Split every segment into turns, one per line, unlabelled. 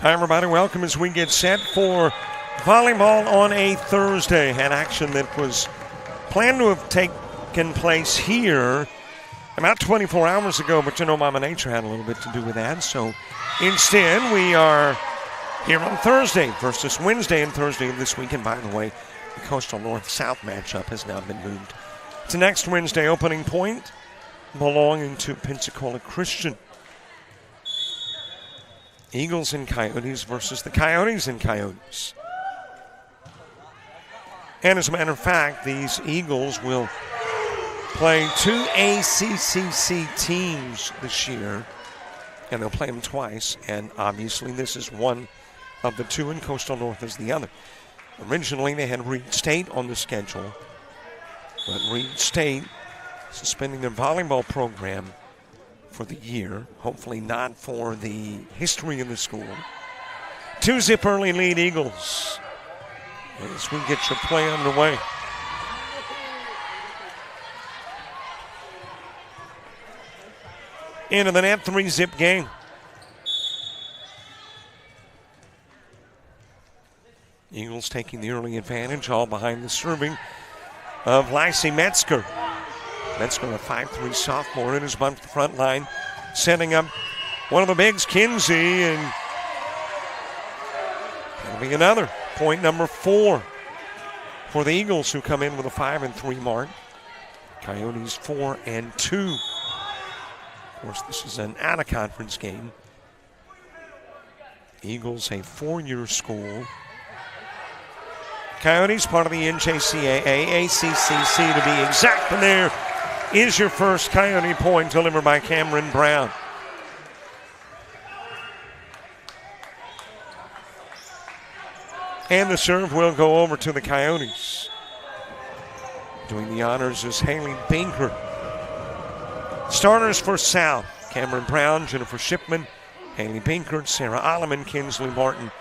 Hi, everybody. Welcome as we get set for volleyball on a Thursday. Had action that was planned to have taken place here about 24 hours ago, but Mama Nature had a little bit to do with that. So instead, we are here on Thursday versus Wednesday and Thursday of this week. And by the way, the Coastal North-South matchup has now been moved to next Wednesday. Opening point belonging to Pensacola Christian. Eagles and Coyotes versus the Coyotes and Coyotes. And as a matter of fact, these Eagles will play two ACCC teams this year, and they'll play them twice, and obviously this is one of the two, and Coastal North is the other. Originally, they had Reed State on the schedule, but Reed State suspending their volleyball program for the year, hopefully not for the history of the school. 2-zip early lead Eagles as we get your play underway. Into the net, 3-zip game. Eagles taking the early advantage, all behind the serving of Lacey Metzger. Metzger, a 5'3" sophomore in his front line, setting up one of the bigs, Kinsey, and that'll be another point number 4 for the Eagles, who come in with a 5-3 mark. Coyotes 4-2. Of course, this is an out-of-conference game. Eagles, a 4-year school. Coyotes, part of the NJCAA, ACCC to be exact, and there is your first Coyote point delivered by Cameron Brown. And the serve will go over to the Coyotes. Doing the honors is Haley Binker. Starters for South: Cameron Brown, Jennifer Shipman, Haley Binker, Sarah Alleman, Kinsley Martin,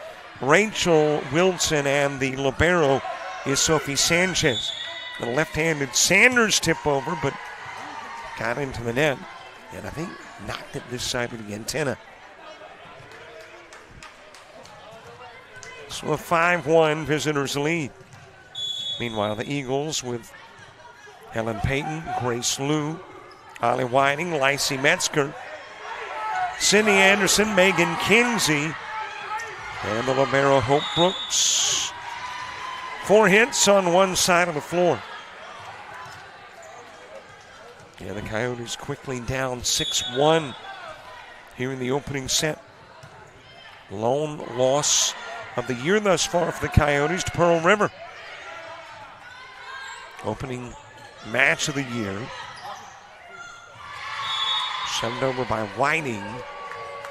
Rachel Wilson, and the libero is Sophie Sanchez. The left-handed Sanders tip over, but got into the net, and I think knocked it this side of the antenna. So a 5-1 visitors lead. Meanwhile, the Eagles with Helen Payton, Grace Liu, Ollie Whiting, Lacey Metzger, Sydney Anderson, Megan Kinsey, and the libero Hope Brooks. 4 hits on one side of the floor. Yeah, the Coyotes quickly down 6-1 here in the opening set. Lone loss of the year thus far for the Coyotes to Pearl River. Opening match of the year. Shoved over by Whiting.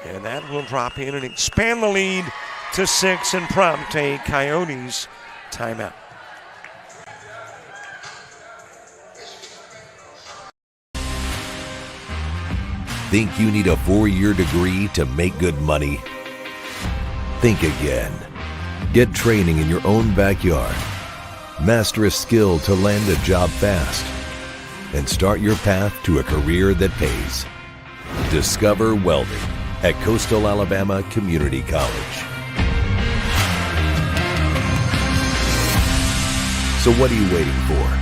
And that will drop in and expand the lead to 6 and prompt a Coyotes timeout.
Think you need a 4-year degree to make good money? Think again. Get training in your own backyard. Master a skill to land a job fast. And start your path to a career that pays. Discover welding at Coastal Alabama Community College. So what are you waiting for?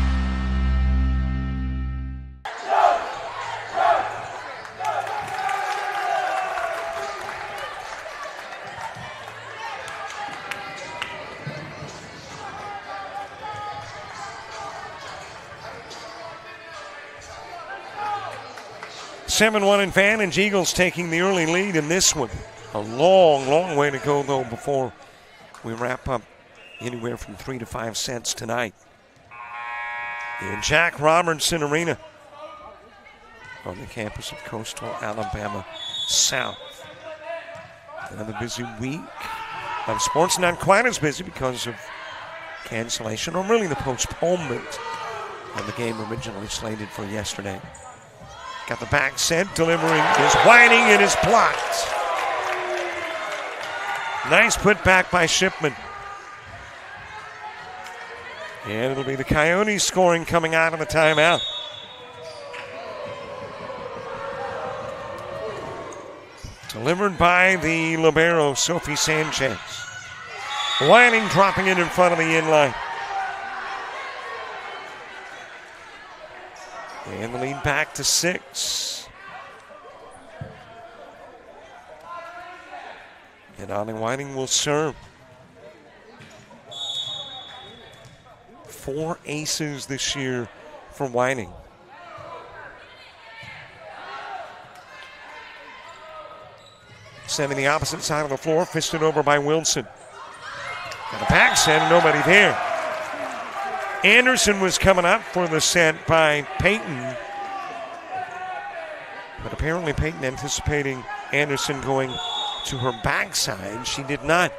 Seven-1 advantage. Eagles taking the early lead in this one. A long, long way to go, though, before we wrap up anywhere from 3 to 5 sets tonight. In Jack Robertson Arena on the campus of Coastal Alabama South. Another busy week of sports. Not quite as busy because of cancellation, or really the postponement of the game originally slated for yesterday. Got the back set, delivering is Whiting, and is blocked. Nice put back by Shipman. And it'll be the Coyotes scoring coming out of the timeout. Delivered by the libero, Sophie Sanchez. Whiting dropping it in front of the inline. And the lead back to 6. And Ollie Whiting will serve. 4 aces this year for Whiting. Sending the opposite side of the floor, fisted over by Wilson. Got a backhand, nobody there. Anderson was coming up for the set by Peyton. But apparently Peyton anticipating Anderson going to her backside. She did not.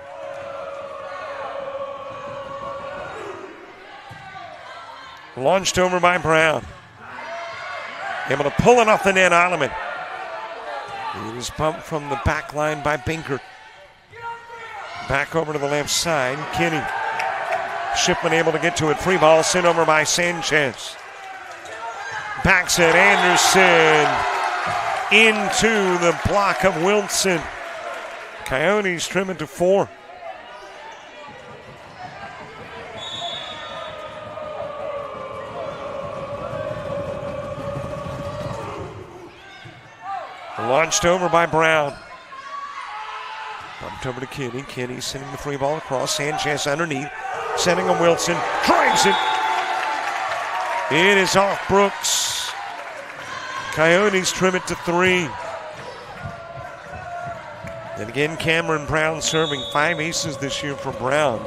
Launched over by Brown. Able to pull it off the net, Alleman. It is bumped from the back line by Binkert. Back over to the left side, Kinney. Shipman able to get to it. Free ball sent over by Sanchez. Backs at Anderson. Into the block of Wilson. Coyotes trim it to 4. Launched over by Brown. Bumped over to Kinney. Kinney sending the free ball across. Sanchez underneath. Sending him Wilson. Drives it. It is off Brooks. Coyotes trim it to 3. And again, Cameron Brown serving 5 aces this year for Brown.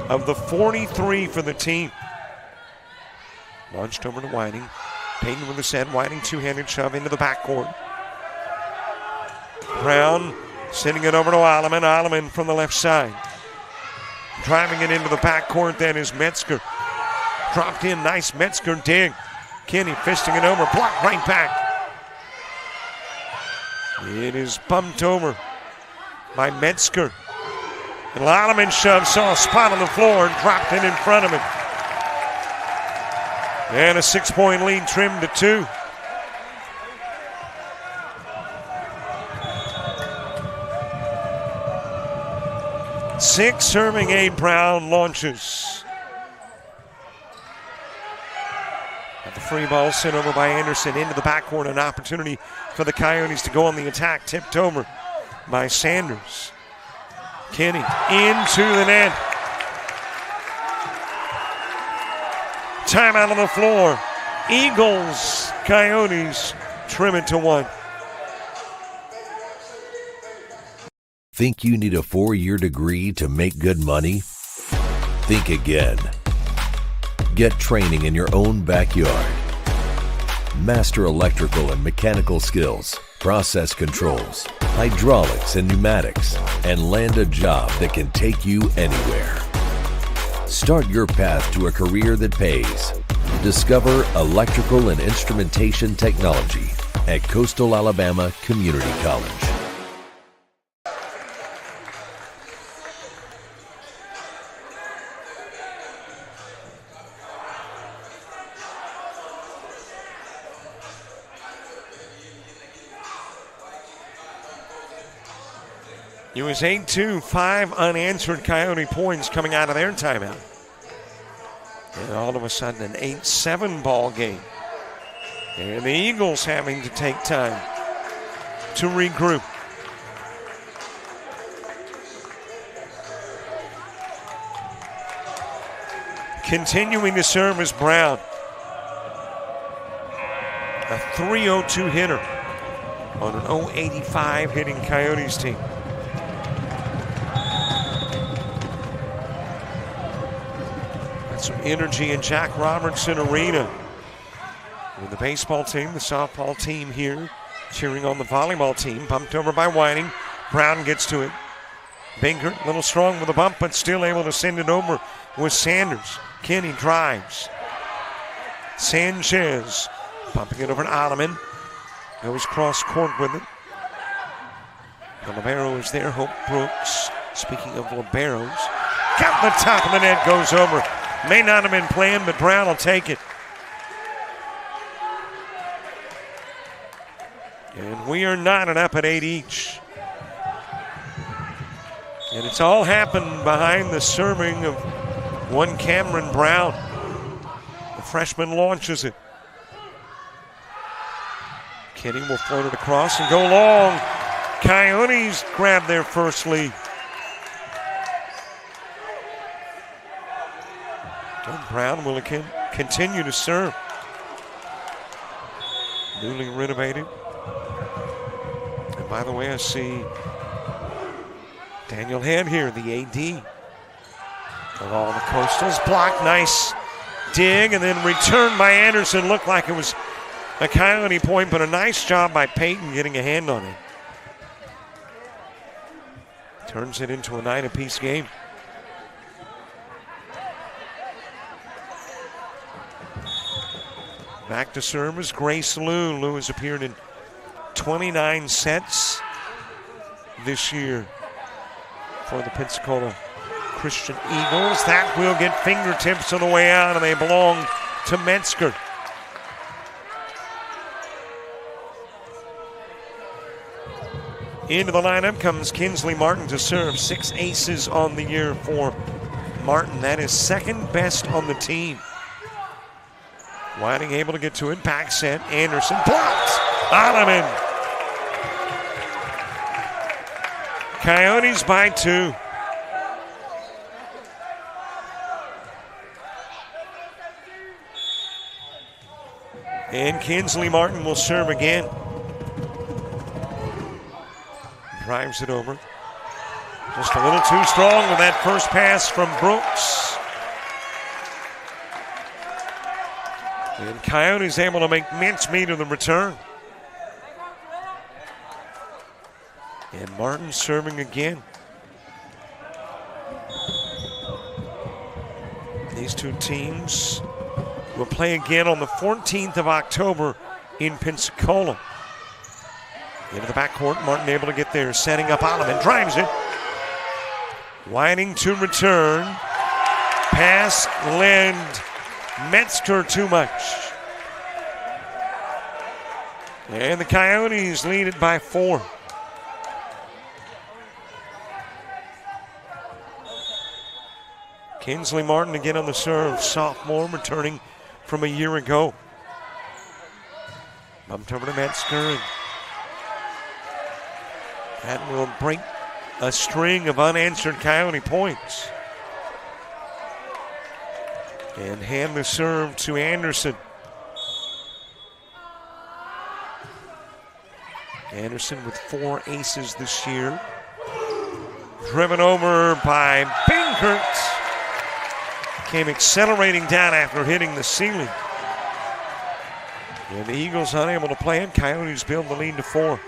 Of the 43 for the team. Launched over to Whiting. Payton with the set. Whiting two-handed shove into the backcourt. Brown sending it over to Alleman. Alleman from the left side. Driving it into the backcourt then is Metzger. Dropped in, nice Metzger dig. Kinney fisting it over, blocked right back. It is bumped over by Metzger. And Alleman shoved, saw a spot on the floor and dropped it in front of him. And a 6-point lead trimmed to 2. Six serving 8, Brown launches. At the free ball sent over by Anderson into the backcourt. An opportunity for the Coyotes to go on the attack. Tipped over by Sanders. Kinney into the net. Timeout on the floor. Eagles, Coyotes trim it to 1.
Think you need a 4-year degree to make good money? Think again. Get training in your own backyard. Master electrical and mechanical skills, process controls, hydraulics and pneumatics, and land a job that can take you anywhere. Start your path to a career that pays. Discover electrical and instrumentation technology at Coastal Alabama Community College.
It was 8-2, 5 unanswered Coyote points coming out of their timeout. And all of a sudden an 8-7 ball game. And the Eagles having to take time to regroup. Continuing to serve is Brown. A .302 hitter on an .085 hitting Coyotes team. Some energy in Jack Robertson Arena. With the baseball team, the softball team here cheering on the volleyball team. Bumped over by Whiting. Brown gets to it. Binkert, a little strong with a bump, but still able to send it over with Sanders. Kinney drives. Sanchez bumping it over to Alleman. Goes cross court with it. The libero is there, Hope Brooks. Speaking of liberos, got the top of the net, goes over. May not have been planned, but Brown will take it. And We are not up at 8 each. And it's all happened behind the serving of one Cameron Brown. The freshman launches it. Kenny will float it across and go long. Coyotes grab their first lead. Doug Brown will continue to serve. Newly renovated. And by the way, I see Daniel Head here, the AD of all the Coastals. Block, nice dig, and then returned by Anderson. Looked like it was a Coyote point, but a nice job by Payton getting a hand on it. Turns it into a 9-apiece game. Back to serve is Grace Liu. Liu has appeared in 29 sets this year for the Pensacola Christian Eagles. That will get fingertips on the way out, and they belong to Metzger. Into the lineup comes Kinsley Martin to serve. 6 aces on the year for Martin. That is second best on the team. Whiting able to get to it. Back set. Anderson blocked. Ottoman. Coyotes by 2. And Kinsley Martin will serve again. Drives it over. Just a little too strong with that first pass from Brooks. And Coyotes able to make mincemeat of the return. And Martin serving again. These two teams will play again on the 14th of October in Pensacola. Into the backcourt, Martin able to get there, setting up Oliman, drives it. Whiting to return. Pass led Metzger too much. And the Coyotes lead it by 4. Kinsley Martin again on the serve, sophomore returning from a year ago. Bumped over to Metzger, and that will break a string of unanswered Coyote points. And hand the serve to Anderson. Anderson with 4 aces this year. Driven over by Binkert. Came accelerating down after hitting the ceiling. And the Eagles unable to play it. Coyotes build the lead to 4.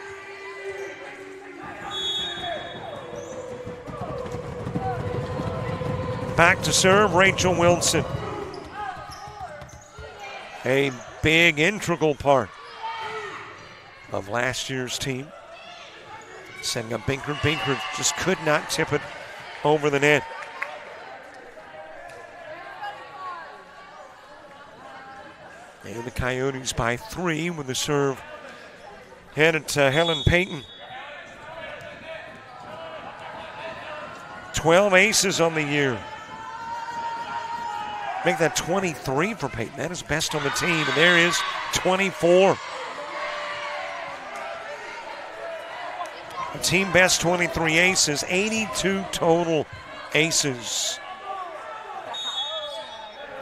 Back to serve, Rachel Wilson. A big, integral part of last year's team. Setting up Binkert. Binkert just could not tip it over the net. And the Coyotes by 3 with the serve headed to Helen Payton. 12 aces on the year. Make that 23 for Payton. That is best on the team. And there is 24. A team best 23 aces, 82 total aces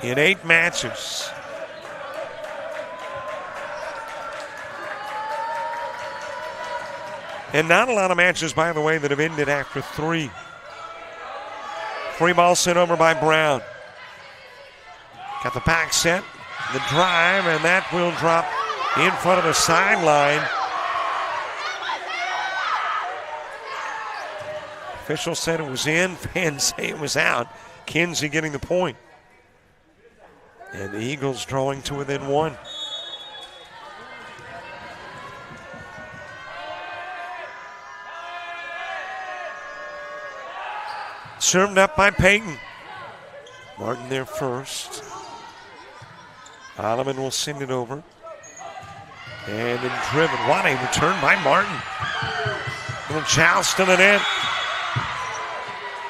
in 8 matches. And not a lot of matches, by the way, that have ended after 3. Free ball sent over by Brown. Got the back set, the drive, and that will drop in front of the sideline. Official said it was in, fans say it was out. Kinsey getting the point. And the Eagles drawing to within 1. Served up by Payton. Martin there first. Oliman will send it over. And then driven. What a return by Martin. Little joust to the net.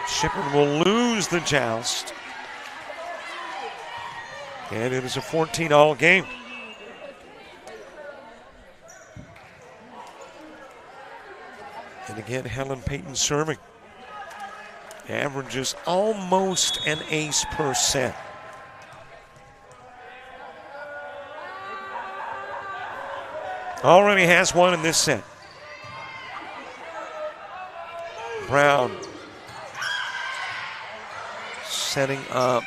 Shippern will lose the joust. And it is a 14-all game. And again, Helen Payton serving. Averages almost an ace per set. Already has one in this set. Brown setting up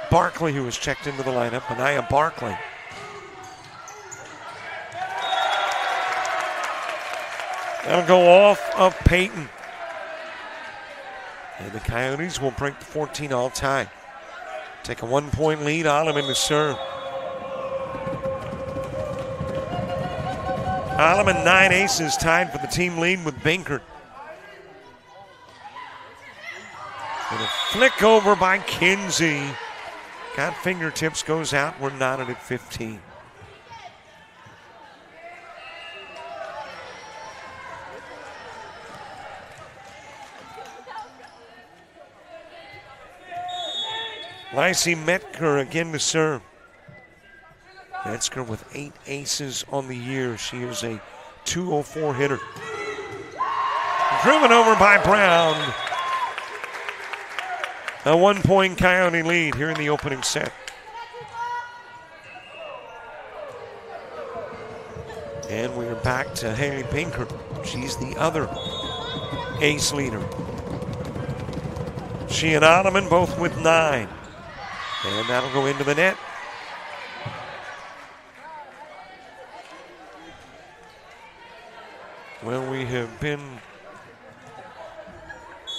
Barkley, who was checked into the lineup. Anaya Barkley. That'll go off of Payton. And the Coyotes will break the 14-all tie. Take a 1-point lead. Alleman to serve. Alleman 9 aces, tied for the team lead with Binkert. And a flick over by Kinsey. Got fingertips, goes out. We're knotted at 15. Lacey Metker again to serve. Metzger with 8 aces on the year. She is a .204 hitter. Driven over by Brown. A 1-point Coyote lead here in the opening set. And we are back to Haley Binkert. She's the other ace leader. She and Ottoman both with 9. And that'll go into the net. Well, we have been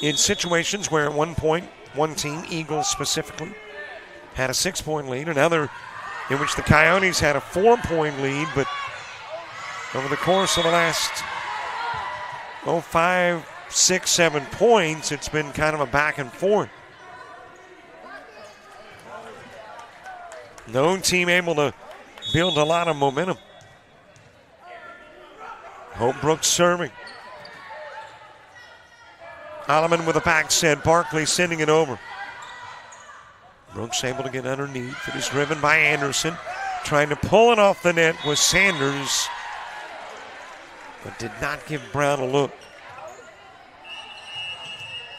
in situations where at one point, one team, Eagles specifically, had a 6-point lead. Another in which the Coyotes had a 4-point lead, but over the course of the last 5, 6, 7 points, it's been kind of a back and forth. No team able to build a lot of momentum. Holbrook serving. Alleman with a back set. Barkley sending it over. Brooks able to get underneath. It is driven by Anderson. Trying to pull it off the net was Sanders, but did not give Brown a look.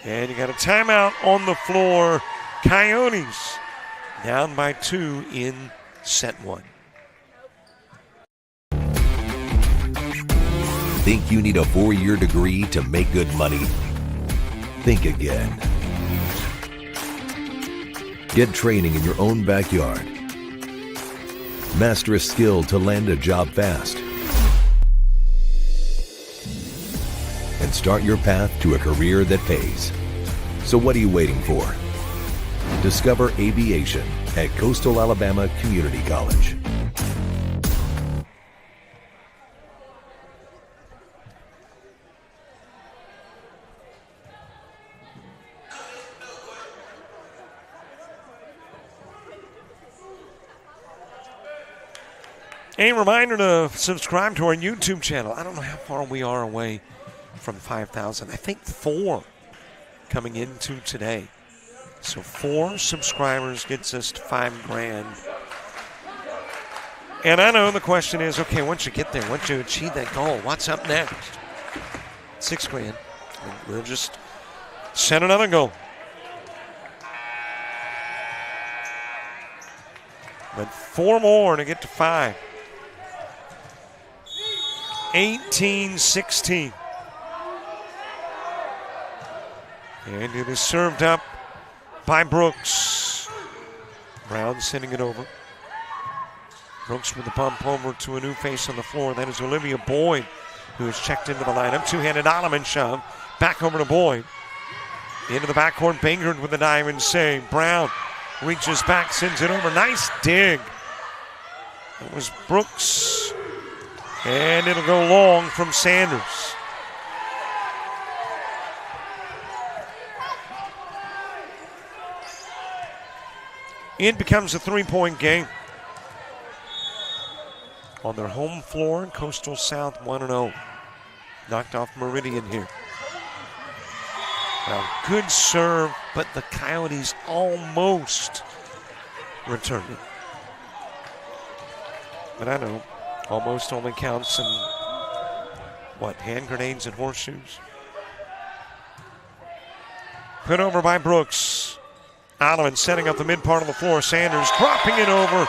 And you got a timeout on the floor. Coyotes down by 2 in set 1.
Think you need a 4-year degree to make good money? Think again. Get training in your own backyard. Master a skill to land a job fast. And start your path to a career that pays. So what are you waiting for? Discover aviation at Coastal Alabama Community College.
A reminder to subscribe to our YouTube channel. I don't know how far we are away from 5,000. I think 4 coming into today. So 4 subscribers gets us to $5,000. And I know the question is, okay, once you get there, once you achieve that goal, what's up next? $6,000. We'll just set another goal. But 4 more to get to 5. 18-16. And it is served up by Brooks. Brown sending it over. Brooks with the bump over to a new face on the floor. That is Olivia Boyd, who is checked into the lineup. Two-handed Alleman shove. Back over to Boyd. Into the backcourt, Bangard with a diamond save. Brown reaches back, sends it over. Nice dig. It was Brooks. And it'll go long from Sanders. It becomes a 3-point game. on their home floor. Coastal South 1-0. Knocked off Meridian here. Now, good serve, but the Coyotes almost returned it. But I know, almost only counts in, hand grenades and horseshoes? Put over by Brooks. Olivan setting up the mid part of the floor. Sanders dropping it over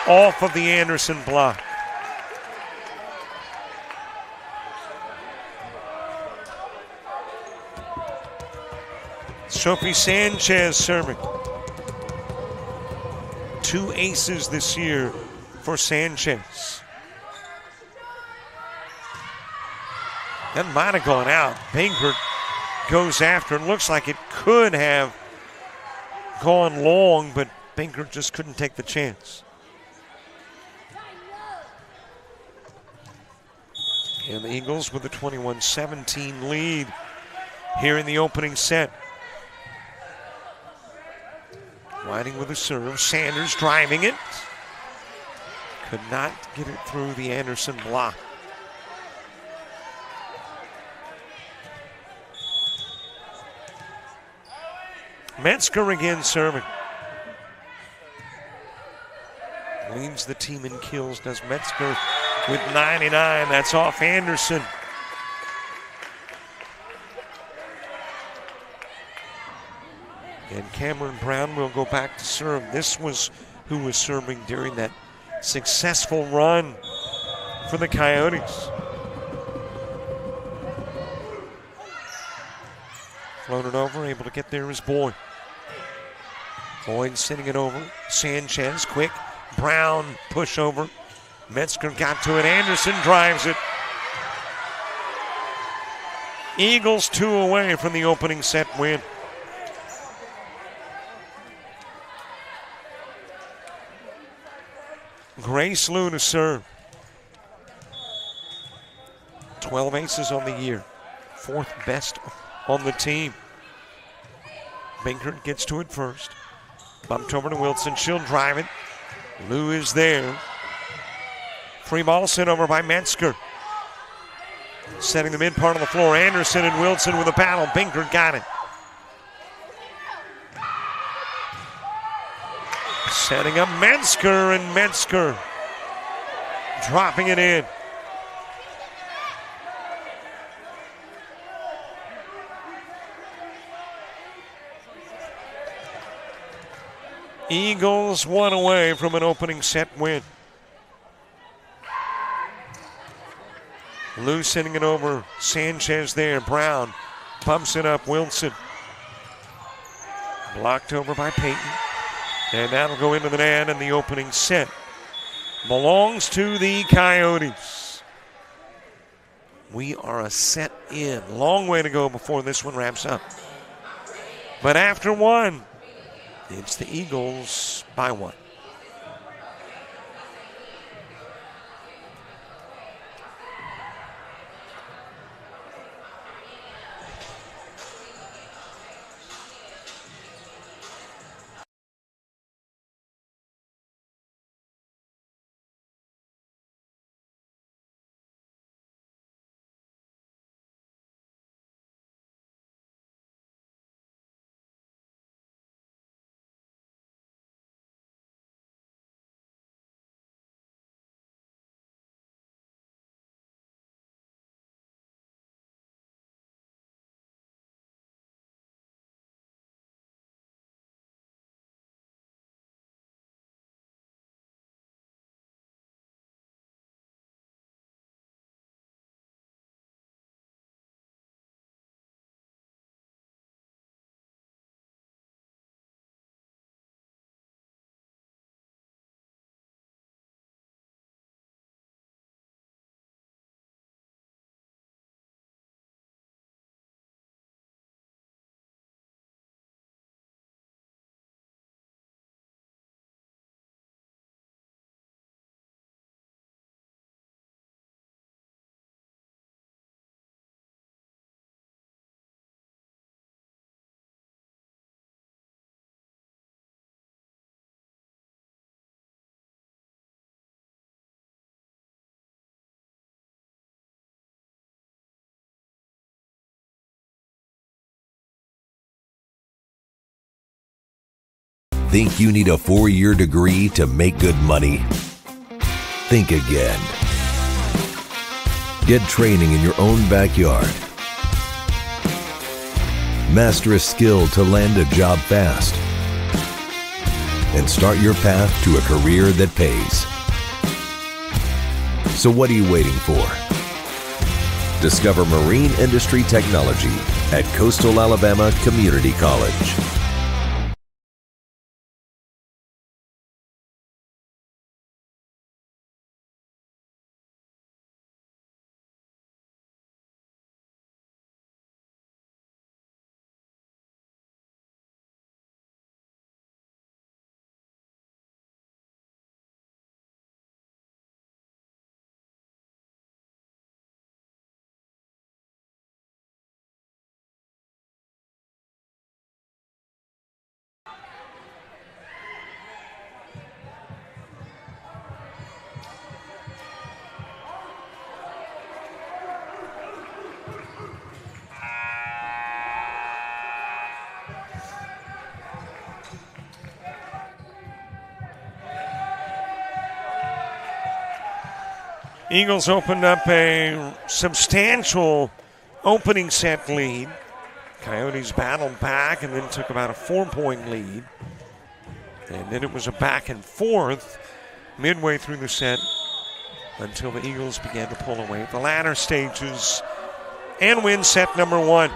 off of the Anderson block. Sophie Sanchez serving. 2 aces this year for Sanchez. That might have gone out. Bankert goes after. It looks like it could have gone long, but Bankert just couldn't take the chance. And the Eagles with a 21-17 lead here in the opening set. Whiting with a serve. Sanders driving it. Could not get it through the Anderson block. Metzger again serving. Leads the team in kills, does Metzger with 99. That's off Anderson. And Cameron Brown will go back to serve. This was who was serving during that successful run for the Coyotes. Floated over, able to get there is Boyd. Boyd sending it over. Sanchez, quick. Brown, push over. Metzger got to it. Anderson drives it. Eagles 2 away from the opening set win. Grace Liu to serve. 12 aces on the year. 4th best on the team. Bankert gets to it first. Bumped over to Wilson. She'll drive it. Liu is there. Free ball sent over by Metzger. Setting the mid part of the floor. Anderson and Wilson with a battle. Bankert got it. Setting up Metzger, and Metzger dropping it in. Eagles 1 away from an opening set win. Liu sending it over. Sanchez there. Brown pumps it up. Wilson. Blocked over by Payton. And that'll go into the net, and the opening set belongs to the Coyotes. We are a set in. Long way to go before this one wraps up. But after one, it's the Eagles by 1.
Think you need a 4-year degree to make good money? Think again. Get training in your own backyard. Master a skill to land a job fast. And start your path to a career that pays. So what are you waiting for? Discover marine industry technology at Coastal Alabama Community College.
Eagles opened up a substantial opening set lead. Coyotes battled back and then took about a 4-point lead. And then it was a back and forth midway through the set until the Eagles began to pull away at the latter stages and win set number 1.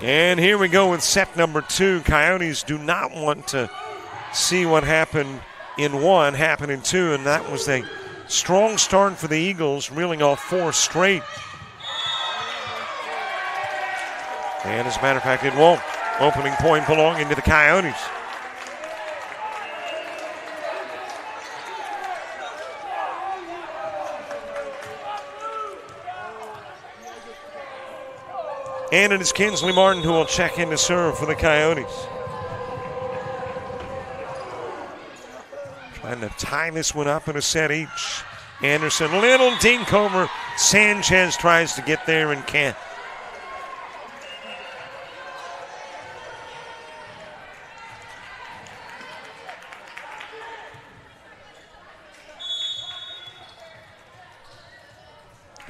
And here we go with set number 2. Coyotes do not want to see what happened in 1 happen in 2, and that was a strong start for the Eagles, reeling off 4 straight. And as a matter of fact, it won't. Opening point belonging to the Coyotes. And it is Kinsley Martin who will check in to serve for the Coyotes. Trying to tie this one up in a set each. Anderson, little dink over. Sanchez tries to get there and can't.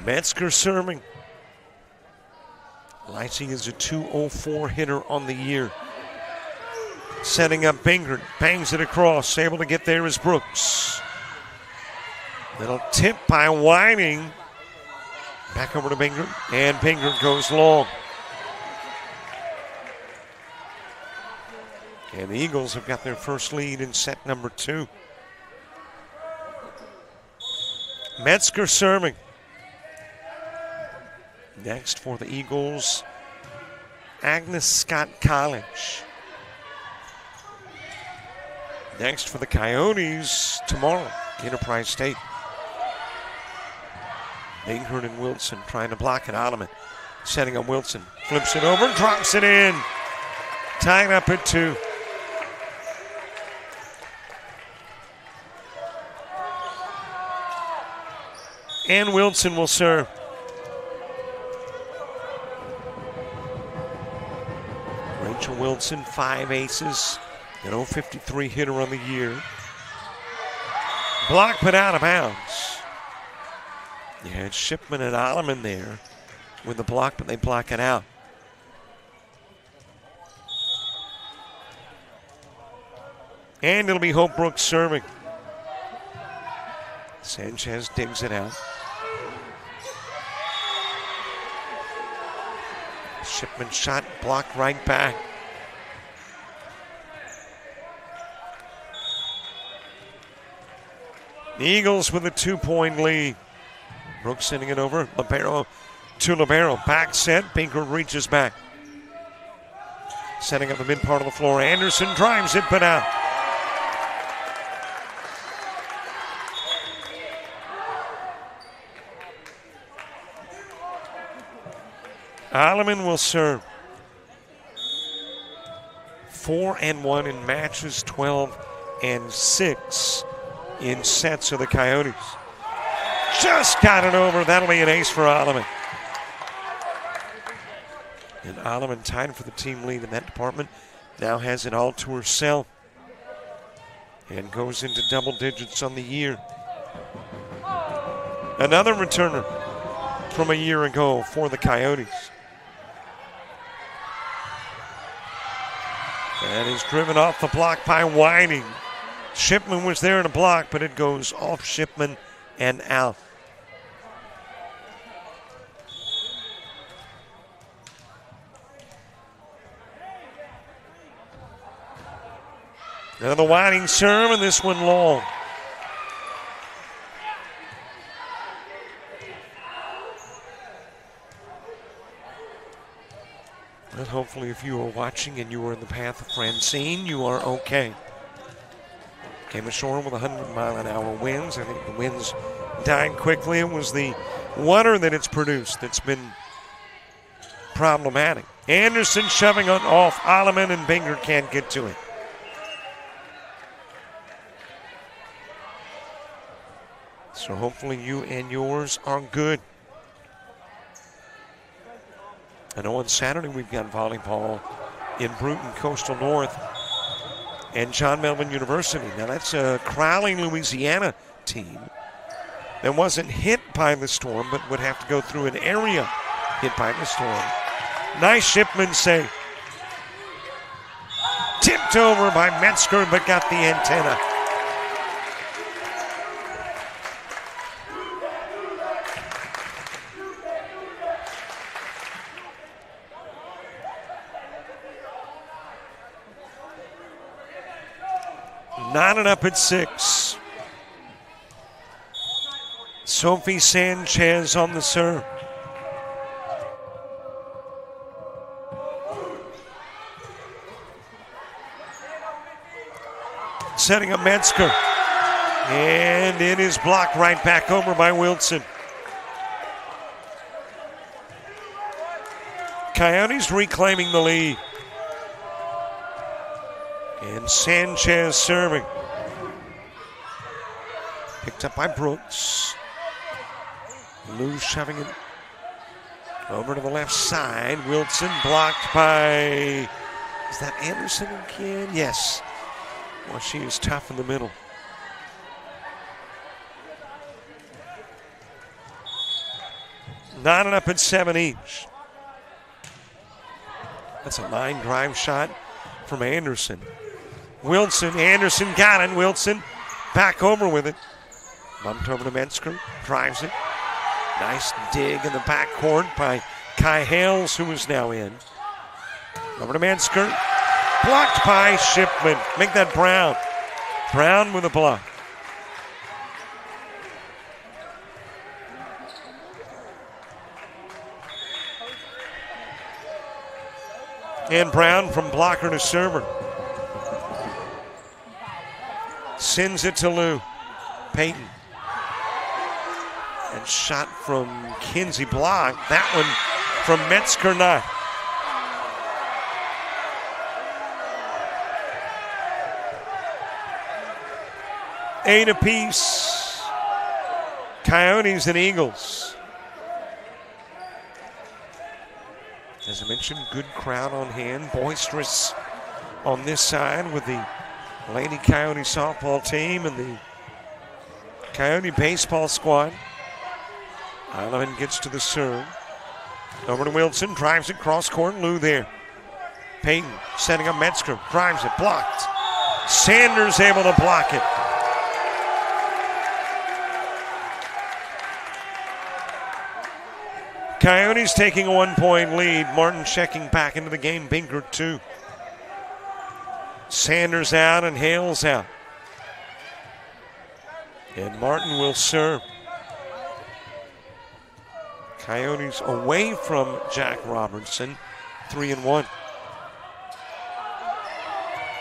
Metzger serving. Leipzig is a .204 hitter on the year. Setting up Bingert, bangs it across. Able to get there is Brooks. Little tip by Whiting. Back over to Bingert, and Bingert goes long. And the Eagles have got their first lead in set number 2. Metzger serving. Next for the Eagles, Agnes Scott College. Next for the Coyotes tomorrow, Enterprise State. Bingert and Wilson trying to block it. Ottoman setting up Wilson. Flips it over, drops it in. Tied up at 2. And Wilson will serve. Rachel Wilson, 5 aces, an .053 hitter on the year. Block put out of bounds. Yeah, it's Shipman and Alleman there with the block, but they block it out. And it'll be Hope Brooks serving. Sanchez digs it out. Shipman shot blocked right back. The Eagles with a 2-point lead. Brooks sending it over. Libero to Libero. Back set. Bingert reaches back. Setting up the mid part of the floor. Anderson drives it, but out. Alleman will serve. 4-1 in matches, 12-6 in sets of the Coyotes. Just got it over. That'll be an ace for Alleman. And Alleman tied for the team lead in that department. Now has it all to herself and goes into double digits on the year. Another returner from a year ago for the Coyotes. And is driven off the block by Whiting. Shipman was there in a block, but it goes off Shipman and out. Now the Whiting serve, and this one long. And hopefully if you are watching and you are in the path of Francine, you are okay. Came ashore with 100-mile-an-hour winds. I think the winds died quickly. It was the water that it's produced that's been problematic. Anderson shoving it off. Alleman and Binger can't get to it. So hopefully you and yours are good. I know on Saturday we've got volleyball in Bruton, Coastal North, and John Melvin University. Now that's a Crowley, Louisiana team that wasn't hit by the storm, but would have to go through an area hit by the storm. Nice Shipman save. Tipped over by Metzger, but got the antenna. Knotted up at 6. Sophie Sanchez on the serve. Setting up Metzger. And it is blocked right back over by Wilson. Coyotes reclaiming the lead. And Sanchez serving. Picked up by Brooks. Lou shoving it over to the left side. Wilson blocked by, is that Anderson again? Yes. Well, she is tough in the middle. Knotted up at 7 each. That's a line drive shot from Anderson. Anderson got it. Wilson back over with it. Bumped over to Metzger, drives it. Nice dig in the backcourt by Kai Hales, who is now in. Over to Metzger. Blocked by Shipman. Make that Brown. Brown with a block. And Brown from blocker to server. Sends it to Lou. Payton. And shot from Kinsey blocked. That one from Metzger not. Eight apiece. Coyotes and Eagles. As I mentioned, good crowd on hand. Boisterous on this side with the Lady Coyote softball team and the Coyote baseball squad. Alleman gets to the serve. Over to Wilson, drives it cross court. Lou there. Payton setting up Metzger, drives it, blocked. Sanders able to block it. Coyotes taking a 1-point lead. Martin checking back into the game. Binger 2. Sanders out and Hales out. And Martin will serve. Coyotes away from Jack Robertson, 3-1.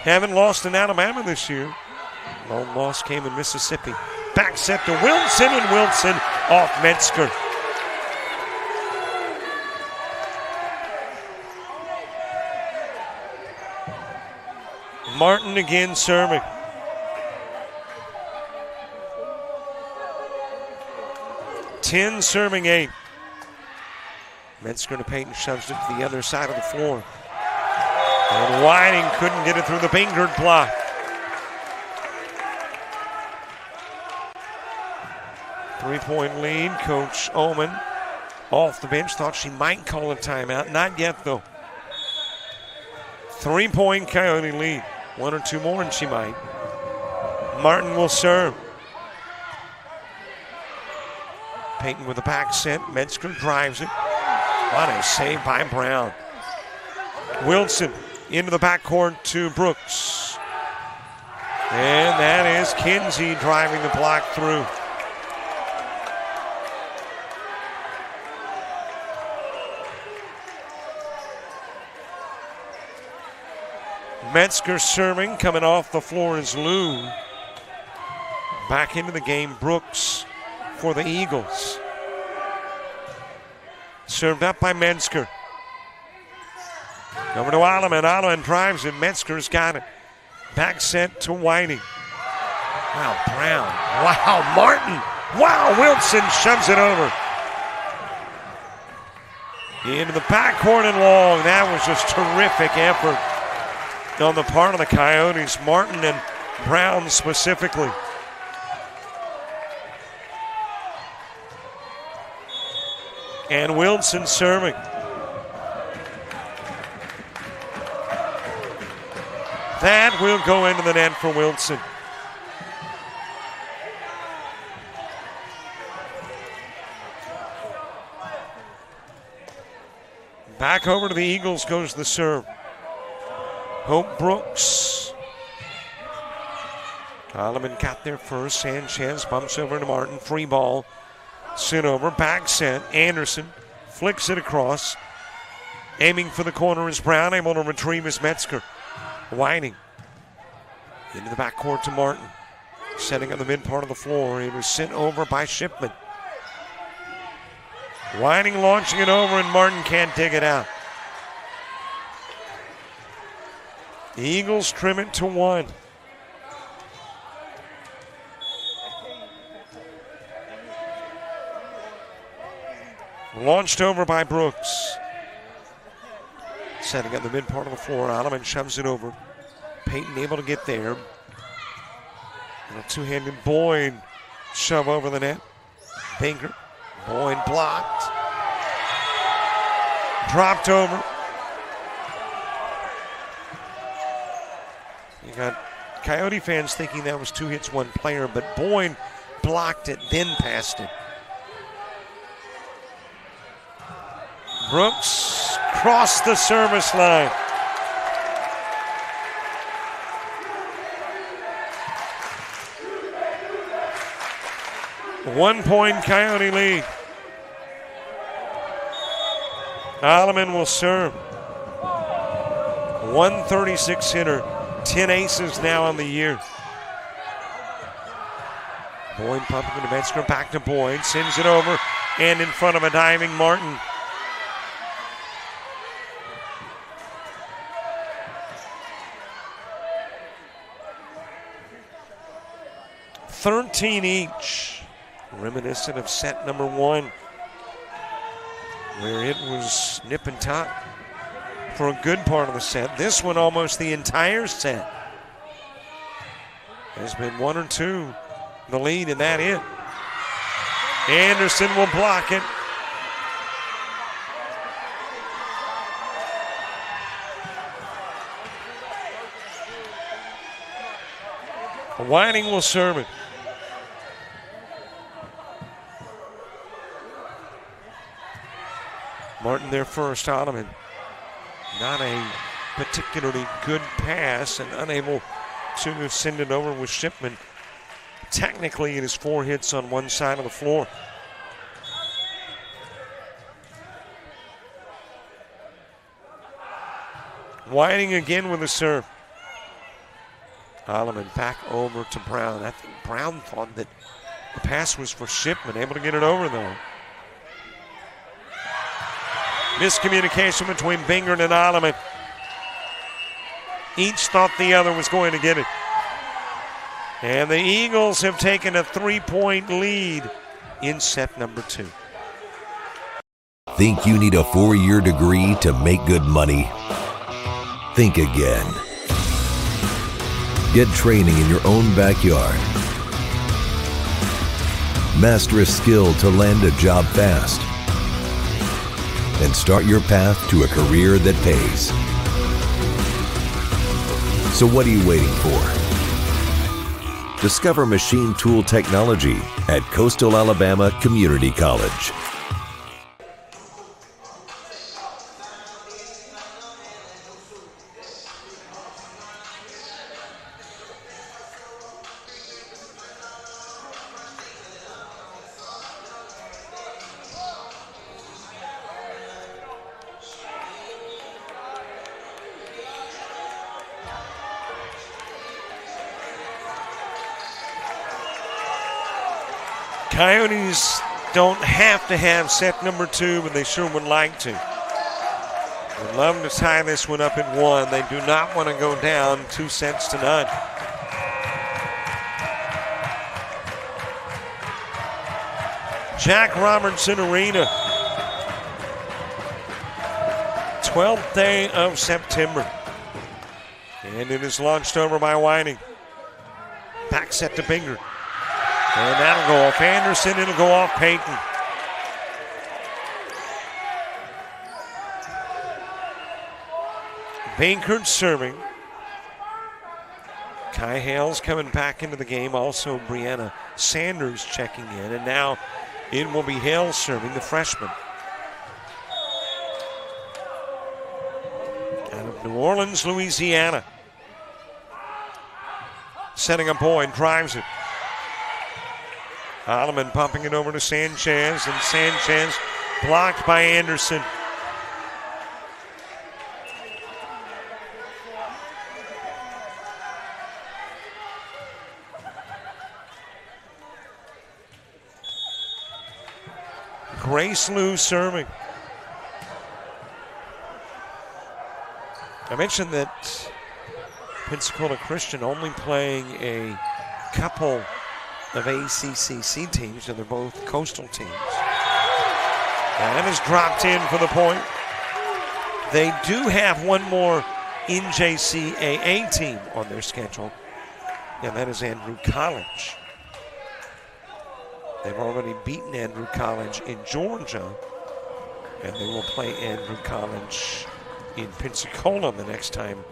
Haven't lost in Alabama this year. Lone loss came in Mississippi. Back set to Wilson, and Wilson off Metzger. Martin again serving. Ten serving 8. Metzger to Payton, shoves it to the other side of the floor. And Whiting couldn't get it through the Bingard block. Three-point lead. Coach Oman off the bench. Thought she might call a timeout. Not yet, though. 3-point Coyote lead. One or two more, and she might. Martin will serve. Payton with a back set. Metzger drives it. What a save by Brown. Wilson into the backcourt to Brooks. And that is Kinsey driving the block through. Metzger serving, coming off the floor is Lou. Back into the game, Brooks for the Eagles. Served up by Metzger. Over to Alleman. Alleman drives it. Metzger's got it. Back set to Whiting. Wow, Brown. Wow, Martin. Wow, Wilson shoves it over. Into the backcourt and long. That was just terrific effort on the part of the Coyotes. Martin and Brown specifically. And Wilson serving. That will go into the net for Wilson. Back over to the Eagles goes the serve. Hope Brooks. Alleman got there first. Sanchez bumps over to Martin. Free ball. Sit over. Back set. Anderson flicks it across. Aiming for the corner is Brown. Able to retrieve his Metzger. Whiting. Into the backcourt to Martin. Setting on the mid part of the floor. It was sent over by Shipman. Whiting launching it over, and Martin can't dig it out. The Eagles trim it to 1. Launched over by Brooks. Setting on the mid part of the floor. Alleman shoves it over. Payton able to get there. And a two-handed Boyd shove over the net. Banger. Boyd blocked. Dropped over. You got Coyote fans thinking that was 2 hits, 1 player, but Boyd blocked it, then passed it. Brooks crossed the service line. One-point Coyote lead. Alleman will serve. 136 hitter. 10 aces now on the year. Boyd pumping into Metzger. Back to Boyd. Sends it over. And in front of a diving Martin. $13 each. Reminiscent of set number 1, where it was nip and tuck for a good part of the set. This one almost the entire set has been 1 or 2 the lead, and that it. Anderson will block it. Whiting will serve it. Martin there first. Ottoman. Not a particularly good pass and unable to send it over with Shipman. Technically, it is 4 hits on one side of the floor. Whiting again with a serve. Alleman back over to Brown. I think Brown thought that the pass was for Shipman. Able to get it over, though. Miscommunication between Bingard and Alleman. Each thought the other was going to get it. And the Eagles have taken a 3-point lead in set number 2.
Think you need a 4-year degree to make good money? Think again. Get training in your own backyard. Master a skill to land a job fast. And start your path to a career that pays. So what are you waiting for? Discover machine tool technology at Coastal Alabama Community College.
Coyotes don't have to have set number 2, but they sure would like to. Would love to tie this one up at 1. They do not want to go down 2 sets to none. Jack Robertson Arena. 12th day of September. And it is launched over by Whiting. Back set to Binger. And that'll go off Anderson, it'll go off Payton. Bankert serving. Kai Hales coming back into the game. Also Brianna Sanders checking in. And now it will be Hales serving, the freshman. Out of New Orleans, Louisiana. Setting a point, drives it. Alleman pumping it over to Sanchez, and Sanchez blocked by Anderson. Grace Lou serving. I mentioned that Pensacola Christian only playing a couple of ACCC teams, and they're both coastal teams. And is dropped in for the point. They do have one more NJCAA team on their schedule, and that is Andrew College. They've already beaten Andrew College in Georgia, and they will play Andrew College in Pensacola the next time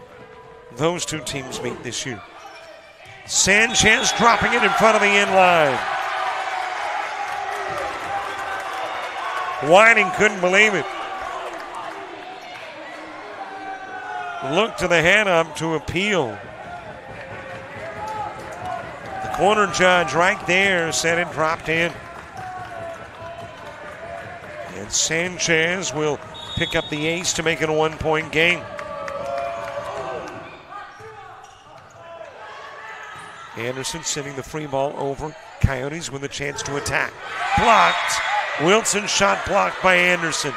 those two teams meet this year. Sanchez dropping it in front of the end line. Whiting couldn't believe it. Looked to the head up to appeal. The corner judge right there said it dropped in. And Sanchez will pick up the ace to make it a 1-point game. Anderson sending the free ball over. Coyotes with a chance to attack. Blocked. Wilson shot blocked by Anderson.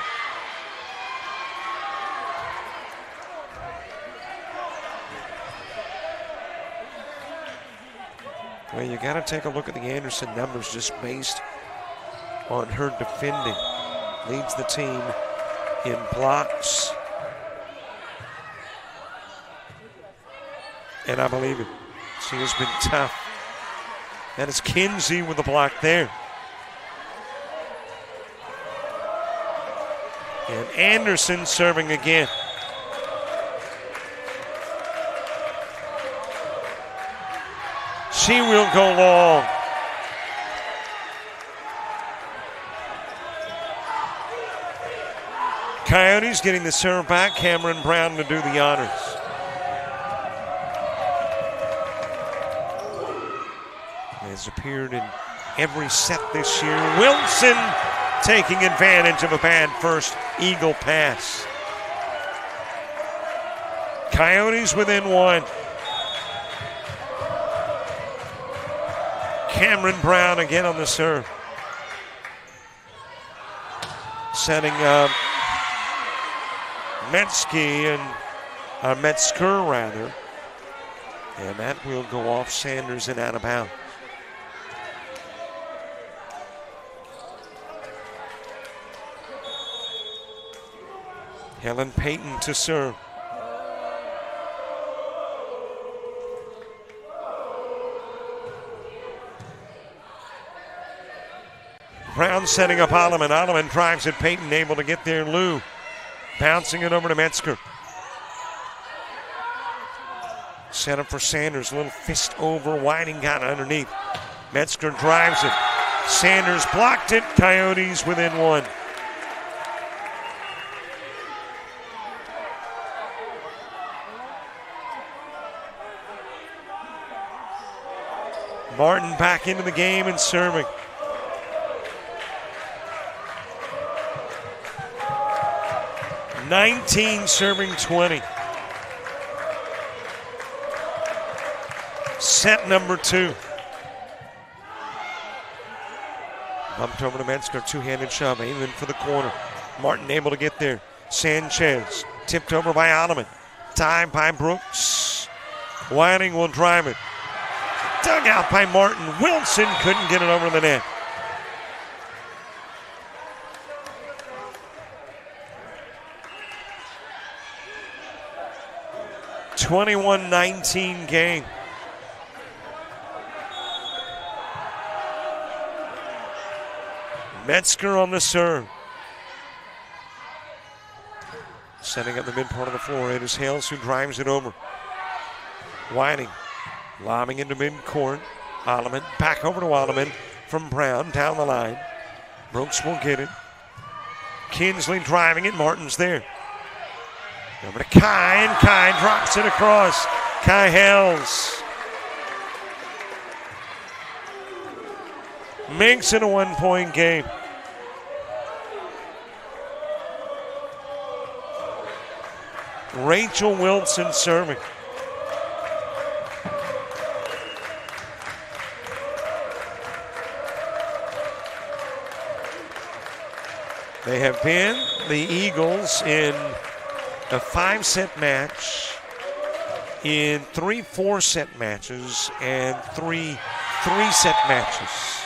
Well, you got to take a look at the Anderson numbers just based on her defending. Leads the team in blocks. And I believe it. She has been tough. That is Kinsey with the block there. And Anderson serving again. She will go long. Coyotes getting the serve back. Cameron Brown to do the honors. Has appeared in every set this year. Wilson taking advantage of a bad first Eagle pass. Coyotes within 1. Cameron Brown again on the serve. Setting up Metzger, rather. And that will go off Sanders and out of bounds. Helen Payton to serve. Brown setting up Alleman. Alleman drives it. Payton able to get there. Lou bouncing it over to Metzger. Set up for Sanders. A little fist over. Whiting got underneath. Metzger drives it. Sanders blocked it. Coyotes within one. Martin back into the game and serving. (19) serving 20. Set number 2. Bumped over to Metzger, two-handed shove, aiming for the corner. Martin able to get there. Sanchez tipped over by Ottoman. Tied by Brooks. Whiting will drive it. Dug out by Martin. Wilson couldn't get it over the net. (21-19) game. Metzger on the serve. Setting up the mid part of the floor. It is Hales who drives it over. Whiting lobbing into mid-court. Alleman back over to Alleman from Brown down the line. Brooks will get it. Kinsley driving it. Martin's there. Over to Kai, and Kai drops it across. Kai Hales makes it a one-point game. Rachel Wilson serving. They have been the Eagles in a 5-set match, in 3 4-set matches, and 3 3-set matches.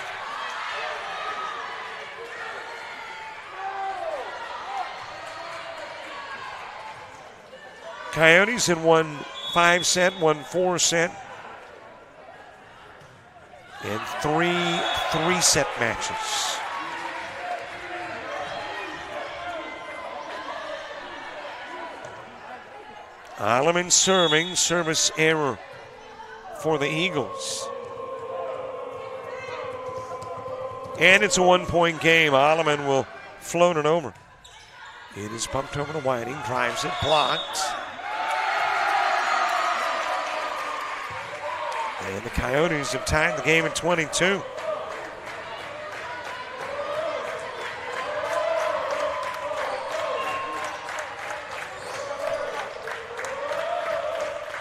Coyotes in 1 5-set, 1 4-set, and 3 3-set matches. Alleman serving, service error for the Eagles. And it's a one-point game. Alleman will float it over. It is bumped over to Whiting, drives it, blocked. And the Coyotes have tied the game at 22.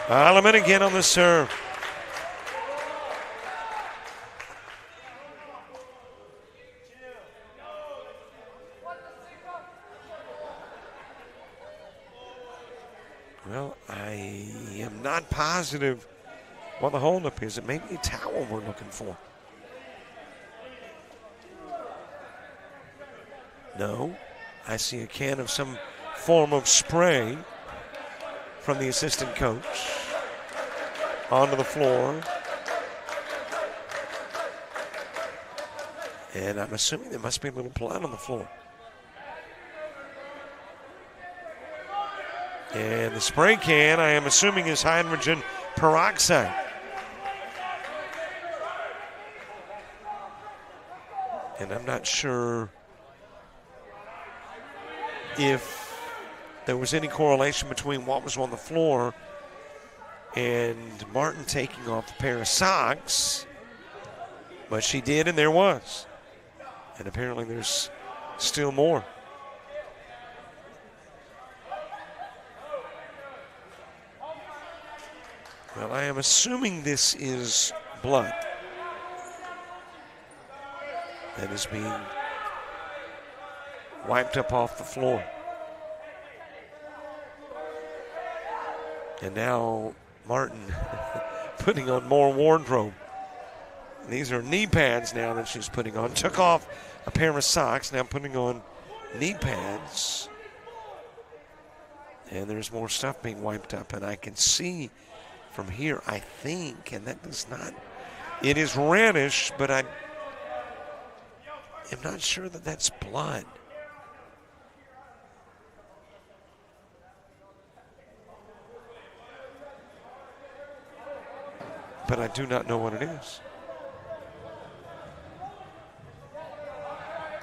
Alleman again on the serve. Well, I am not positive what the holdup is. It may be a towel we're looking for. No, I see a can of some form of spray from the assistant coach onto the floor. And I'm assuming there must be a little blood on the floor. And the spray can, I am assuming, is hydrogen peroxide. And I'm not sure if there was any correlation between what was on the floor and Martin taking off a pair of socks, but she did, and there was. And apparently there's still more. Well, I am assuming this is blood that is being wiped up off the floor. And now Martin putting on more wardrobe. These are knee pads now that she's putting on. Took off a pair of socks, now putting on knee pads. And there's more stuff being wiped up. And I can see from here, I think, and that does not, it is reddish, but am not sure that that's blood. But I do not know what it is.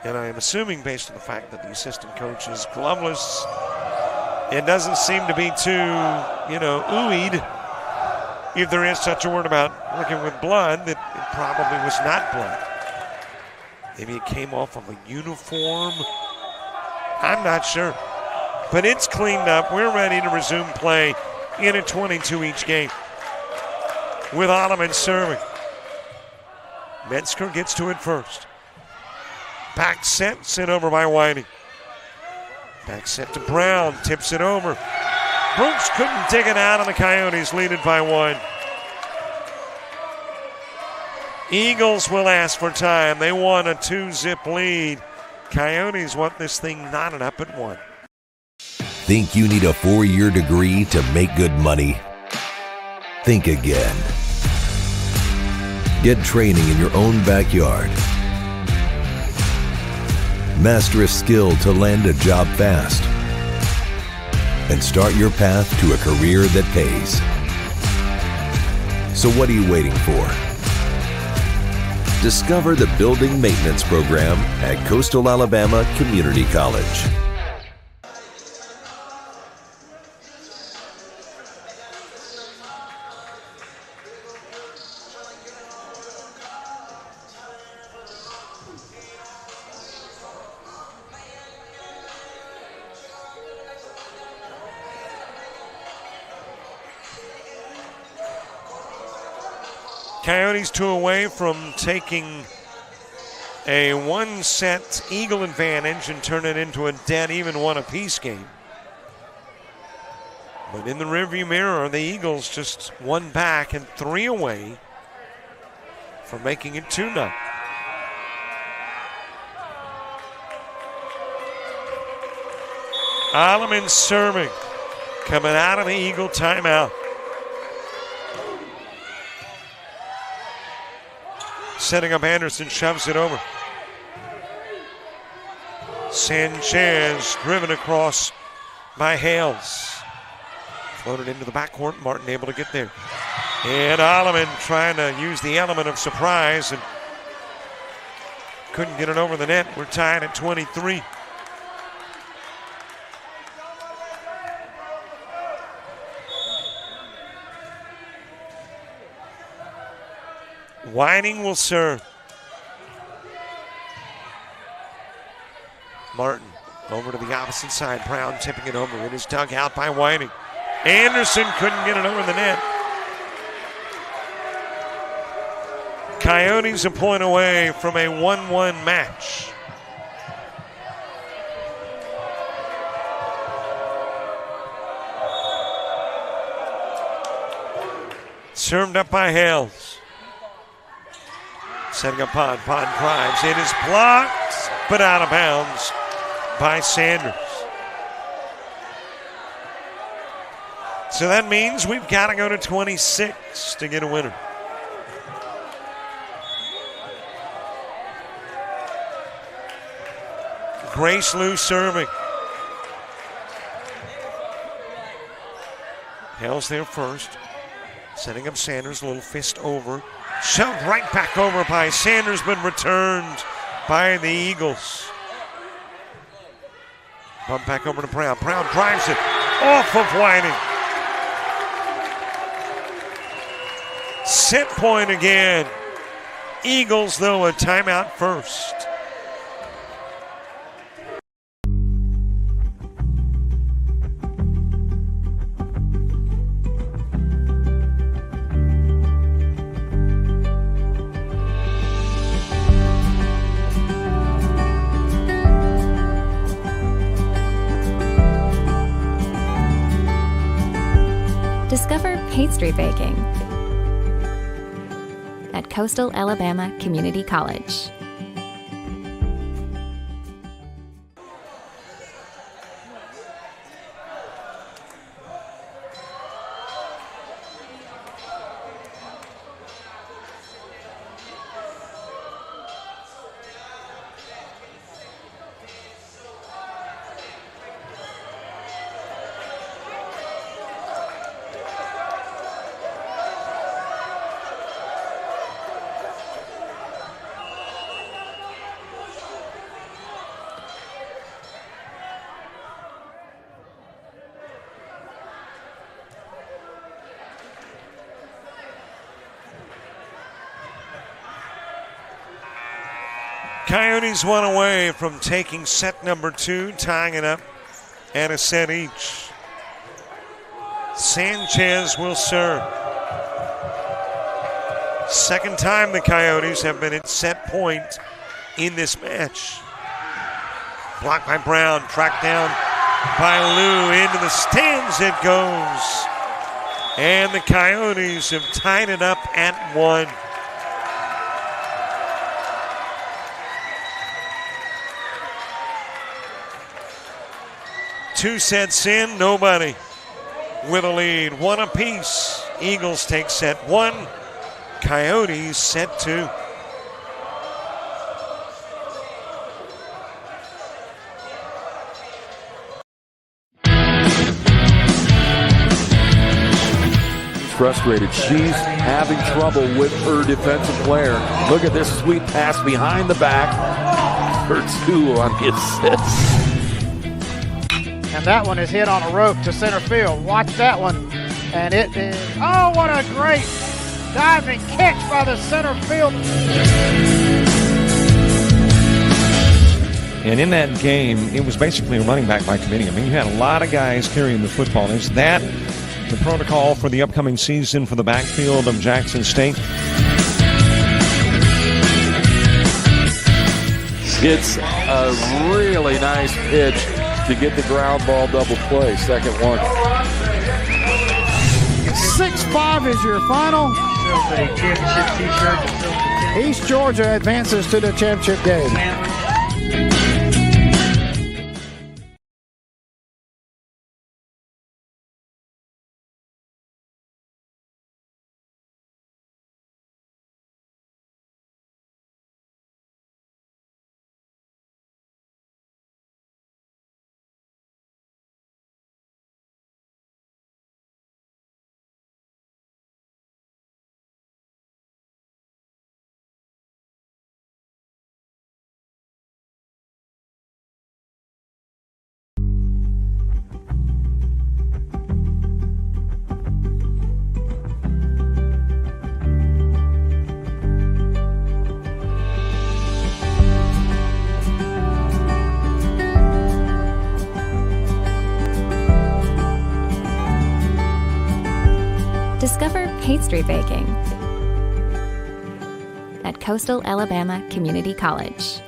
And I am assuming, based on the fact that the assistant coach is gloveless, it doesn't seem to be too, ooeyed, if there is such a word about working with blood, that it probably was not blood. Maybe it came off of a uniform. I'm not sure. But it's cleaned up. We're ready to resume play in a 22 each game. With Alleman serving. Metzger gets to it first. Back set, sent over by Whiting. Back set to Brown, tips it over. Brooks couldn't dig it out, and the Coyotes lead it by 1. Eagles will ask for time. They want a 2-zip lead. Coyotes want this thing knotted up at 1.
Think you need a 4-year degree to make good money? Think again. Get training in your own backyard. Master a skill to land a job fast. And start your path to a career that pays. So what are you waiting for? Discover the Building Maintenance Program at Coastal Alabama Community College.
Coyotes 2 away from taking a 1-set Eagle advantage and turn it into a dead even 1 apiece game. But in the rearview mirror, the Eagles just 1 back and 3 away from making it 2-0. Alleman serving, coming out of the Eagle timeout. Setting up Anderson, shoves it over. Sanchez driven across by Hales. Floated into the backcourt, Martin able to get there. And Alleman trying to use the element of surprise and couldn't get it over the net. We're tied at 23. Whiting will serve. Martin over to the opposite side. Brown tipping it over. It is dug out by Whiting. Anderson couldn't get it over the net. Coyotes a point away from a 1-1 match. Served up by Hales. Setting up Pond. Pond drives. It is blocked, but out of bounds by Sanders. So that means we've got to go to 26 to get a winner. Grace Lou serving. Hale's there first. Setting up Sanders, a little fist over. Shoved right back over by Sanders, but returned by the Eagles. Bump back over to Brown. Brown drives it off of Whiting. Set point again. Eagles, though, a timeout first.
Discover pastry baking at Coastal Alabama Community College.
Coyotes one away from taking set number 2, tying it up at a set each. Sanchez will serve. Second time the Coyotes have been at set point in this match. Blocked by Brown, tracked down by Lou, into the stands it goes. And the Coyotes have tied it up at 1. Two sets in, nobody with a lead. One apiece. Eagles take set 1. Coyotes set 2.
Frustrated. She's having trouble with her defensive player. Look at this sweet pass behind the back for 2 on the assist.
And that one is hit on a rope to center field. Watch that one. And it is, oh, what a great diving catch by the center field.
And in that game, it was basically a running back by committee. I mean, you had a lot of guys carrying the football. Is that the protocol for the upcoming season for the backfield of Jackson State?
It's a really nice pitch to get the ground ball double play. Second one.
6-5 is your final. East Georgia advances to the championship game.
Discover pastry baking at Coastal Alabama Community College.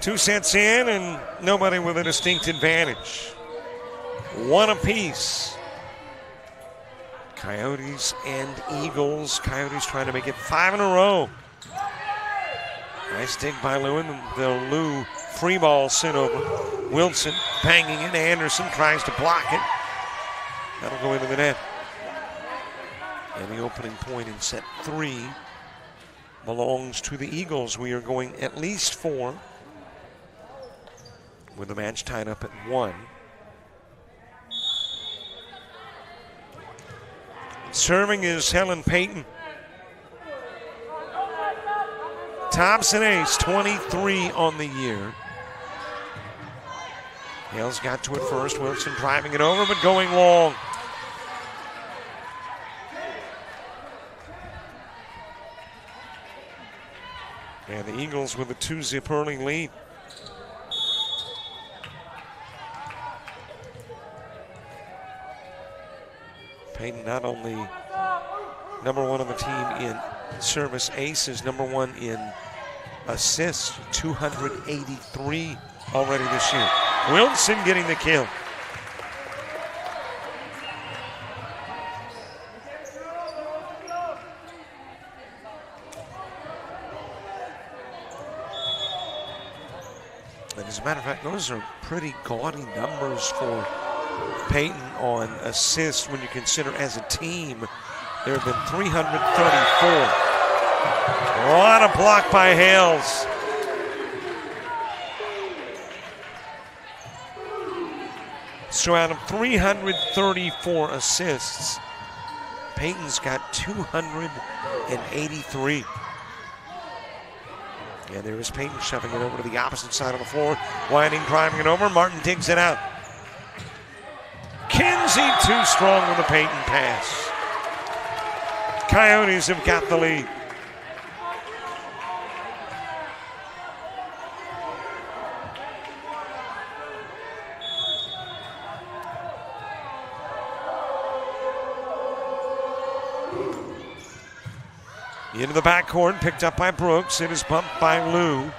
Two sets in and nobody with a distinct advantage. One apiece. Coyotes and Eagles. Coyotes trying to make it 5 in a row. Nice dig by Lou, and the Lou free ball sent over. Wilson banging it. Anderson tries to block it. That'll go into the net. And the opening point in set 3 belongs to the Eagles. We are going at least 4, with the match tied up at 1. Serving is Helen Payton. Thompson ace, 23 on the year. Hales got to it first. Wilson driving it over, but going long. And the Eagles with a 2-zip early lead. Peyton not only number one on the team in service aces, number one in assists, 283 already this year. Wilson getting the kill. And as a matter of fact, those are pretty gaudy numbers for Peyton on assists when you consider as a team there have been 334. A lot of block by Hales. So out of 334 assists, Peyton's got 283. And there is Peyton shoving it over to the opposite side of the floor. Whiting driving it over. Martin digs it out. Kinsey too strong with a Peyton pass. Coyotes have got the lead. Into the backcourt, picked up by Brooks. It is bumped by Lou.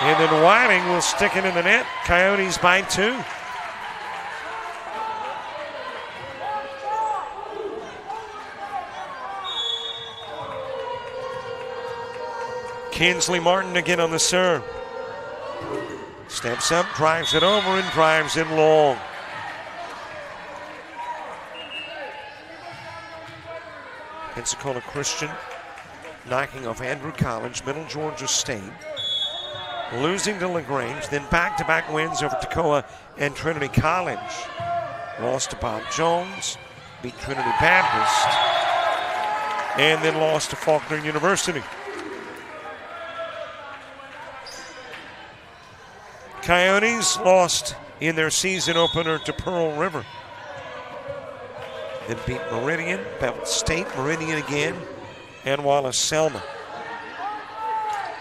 And then Whiting will stick it in the net. Coyotes by 2. Kinsley Martin again on the serve. Steps up, drives it over, and drives it long. Pensacola Christian knocking off Andrew College, Middle Georgia State. Losing to LaGrange, then back-to-back wins over Toccoa and Trinity College. Lost to Bob Jones, beat Trinity Baptist, and then lost to Faulkner University. Coyotes lost in their season opener to Pearl River. Then beat Meridian, Bevel State, Meridian again, and Wallace-Selma.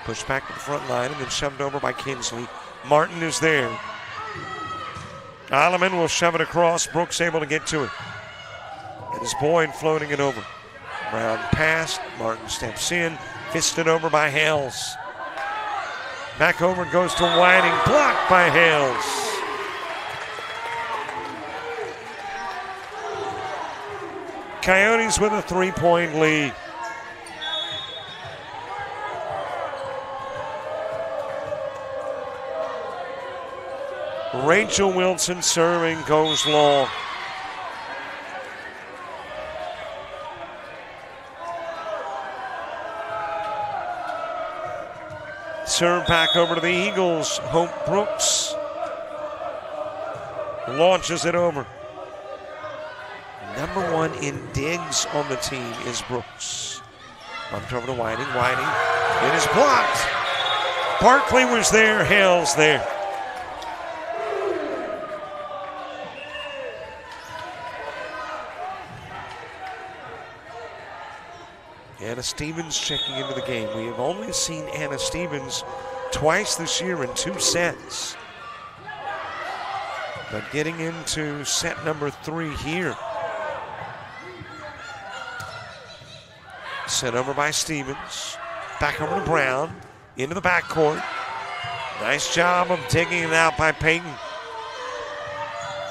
Pushed back to the front line and then shoved over by Kinsley. Martin is there. Alleman will shove it across. Brooks able to get to it. It is Boyd floating it over. Brown passed. Martin steps in. Fisted over by Hales. Back over it goes to Whiting. Blocked by Hales. Coyotes with a 3-point lead. Rachel Wilson serving, goes long. Serve back over to the Eagles. Hope Brooks launches it over. Number one in digs on the team is Brooks. Bumped over to Whiting. Whiting. It is blocked. Barkley was there. Hale's there. Anna Stevens checking into the game. We have only seen Anna Stevens twice this year in 2 sets. But getting into set number 3 here. Sent over by Stevens. Back over to Brown. Into the backcourt. Nice job of digging it out by Peyton.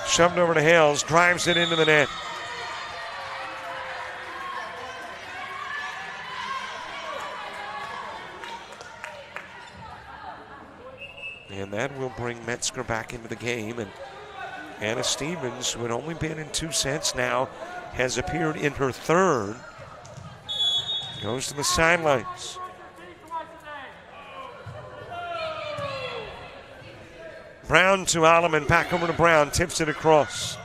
Shoved over to Hales. Drives it into the net. And that will bring Metzger back into the game. And Anna Stevens, who had only been in 2 sets now, has appeared in her 3rd. Goes to the sidelines. Brown to Alleman, back over to Brown, tips it across.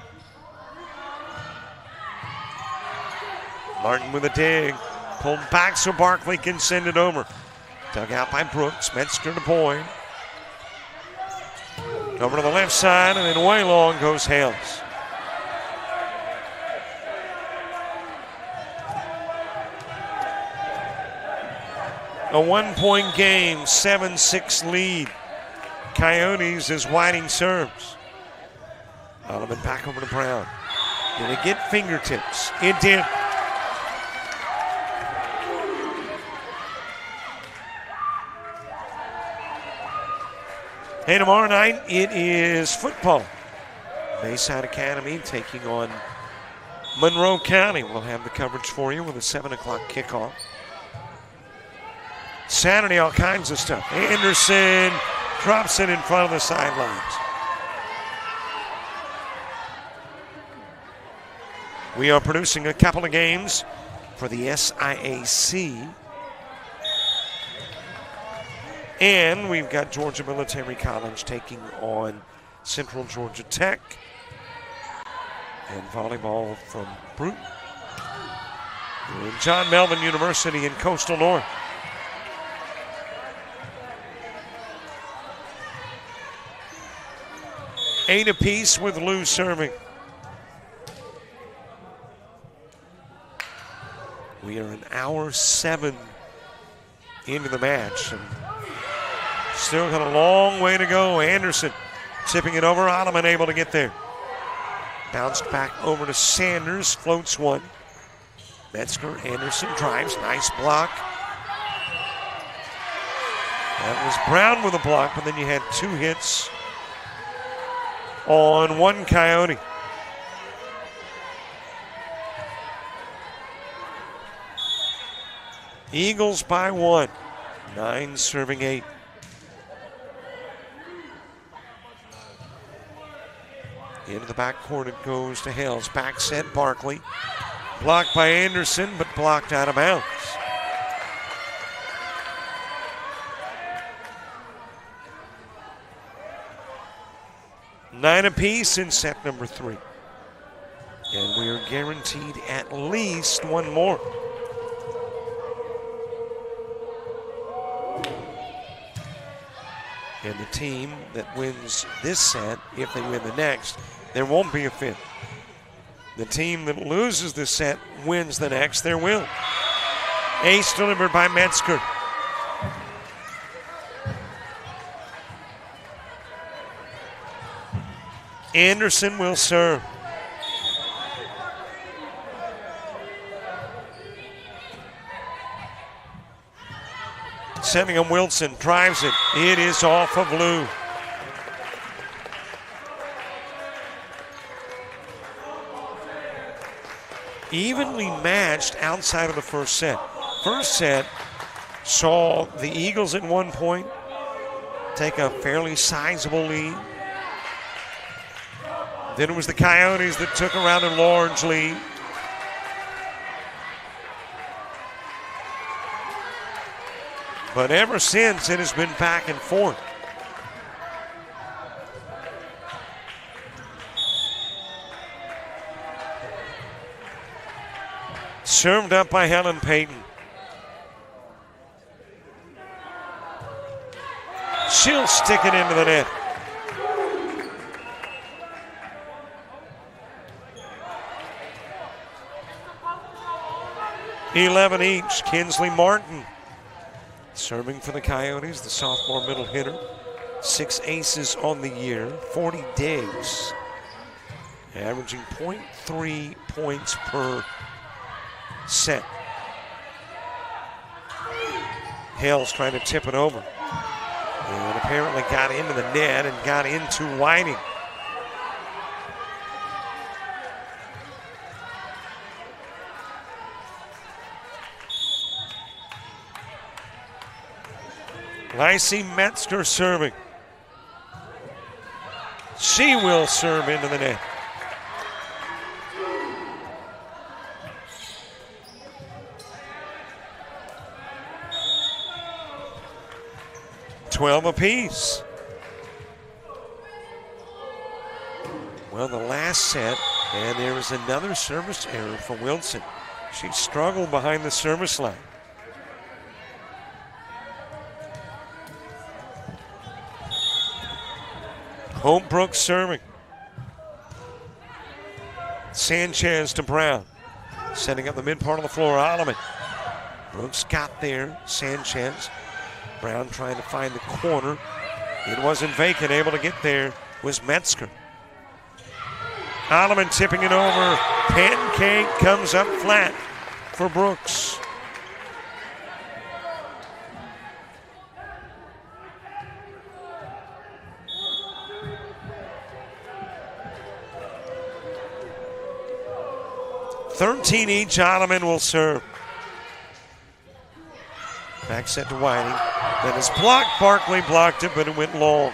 Martin with a dig. Pulled back so Barkley can send it over. Dug out by Brooks, Metzger to Boyd. Over to the left side, and then way long goes Hales. A 1-point game, 7-6 lead. Coyotes as Whiting serves. Oliver back over to Brown. Did it get fingertips? It did. Hey, tomorrow night it is football. Bayside Academy taking on Monroe County. We'll have the coverage for you with a 7 o'clock kickoff. Saturday, all kinds of stuff. Anderson drops it in front of the sidelines. We are producing a couple of games for the SIAC. And we've got Georgia Military College taking on Central Georgia Tech. And volleyball from Bruton. And John Melvin University in Coastal North. Eight apiece with Lou serving. We are an hour 7 into the match. And still got a long way to go. Anderson tipping it over. Ottoman able to get there. Bounced back over to Sanders. Floats one. Metzger, Anderson drives. Nice block. That was Brown with a block, but then you had 2 hits on one Coyote. Eagles by 1. 9 serving 8. Into the backcourt it goes to Hales. Back set, Barkley. Blocked by Anderson, but blocked out of bounds. Nine apiece in set number 3. And we are guaranteed at least one more. And the team that wins this set, if they win the next, there won't be a 5th. The team that loses this set wins the next, there will. Ace delivered by Metzger. Anderson will serve. Sending him Wilson, drives it. It is off of Lou. Evenly matched outside of the first set. First set saw the Eagles at one point take a fairly sizable lead. Then it was the Coyotes that took a rather large lead. But ever since, it has been back and forth. Served up by Helen Payton. She'll stick it into the net. $11 each. Kinsley Martin serving for the Coyotes, the sophomore middle hitter. 6 aces on the year, 40 digs. Averaging 0.3 points per set. Hale's trying to tip it over. And apparently got into the net and got into Whiting. Lacey Metzger serving. She will serve into the net. $12 apiece. Well, the last set, and there was another service error for Wilson. She struggled behind the service line. Hope Brooks serving. Sanchez to Brown. Setting up the mid part of the floor. Ottoman Brooks got there. Sanchez. Brown trying to find the corner. It wasn't vacant. Able to get there was Metzger. Alleman tipping it over. Pancake comes up flat for Brooks. $13 each. Alleman will serve. Back set to Whiting. Then it's blocked. Barkley blocked it, but it went long.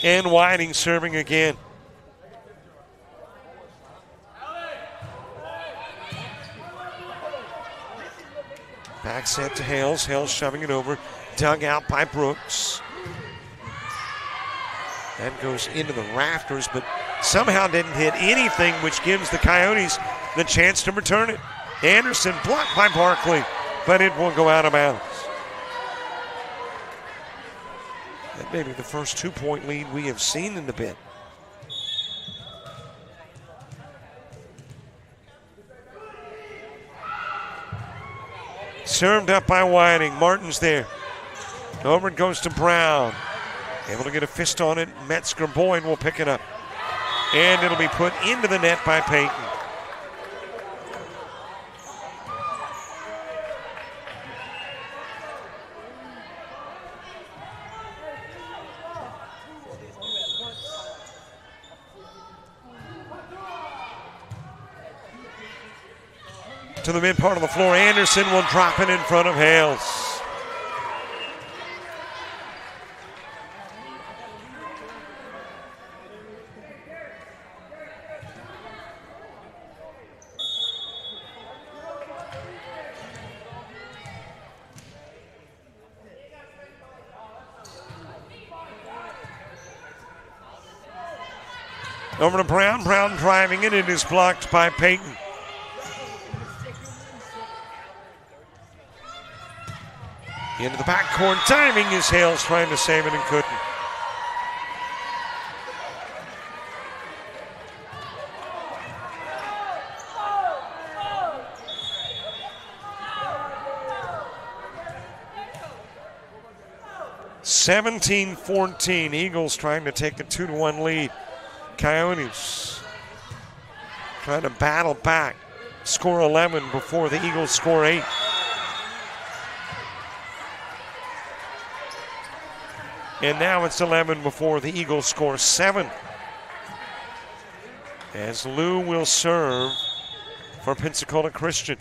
And Whiting serving again. Back set to Hales. Hales shoving it over. Dug out by Brooks. That goes into the rafters, but somehow didn't hit anything, which gives the Coyotes the chance to return it. Anderson blocked by Barkley, but it will go out of bounds. That may be the first 2-point lead we have seen in the bit. Served up by Whiting. Martin's there. Over it goes to Brown. Able to get a fist on it. Metzger Boyd will pick it up. And it'll be put into the net by Payton. To the mid part of the floor. Anderson will drop it in front of Hales. Over to Brown. Brown driving it. It is blocked by Payton. Into the backcourt. Timing is Hales trying to save it and couldn't. (17-14). Eagles trying to take a 2-1 lead. Coyotes trying to battle back. Score 11 before the Eagles score 8. And now it's 11 before the Eagles score 7. As Lou will serve for Pensacola Christian.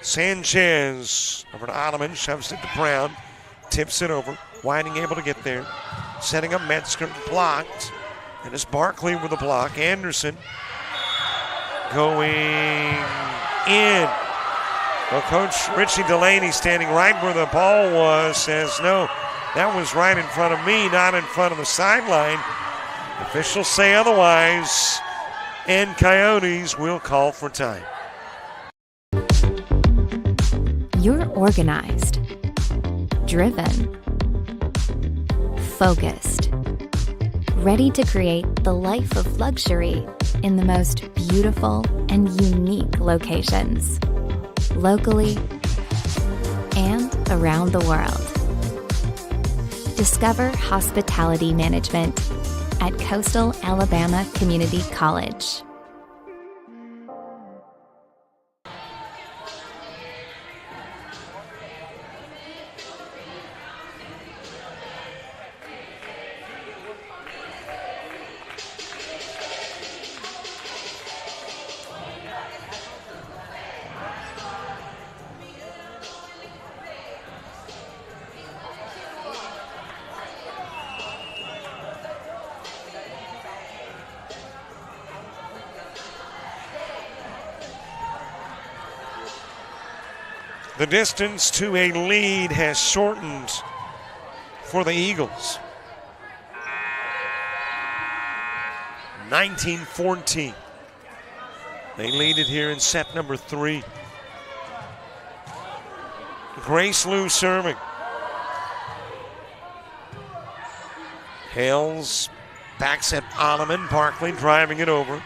Sanchez over to Ottoman, shoves it to Brown, tips it over. Whiting able to get there. Setting up Metzger, blocked. And it's Barkley with the block. Anderson going in. Well, Coach Richie Delaney, standing right where the ball was, says, no, that was right in front of me, not in front of the sideline. Officials say otherwise, and Coyotes will call for time.
You're organized, driven, focused, ready to create the life of luxury in the most beautiful and unique locations, locally and around the world. Discover hospitality management at Coastal Alabama Community College.
The distance to a lead has shortened for the Eagles. 19-14. They lead it here in set number 3. Grace Lou serving. Hales backs at Alleman. Barkley driving it over.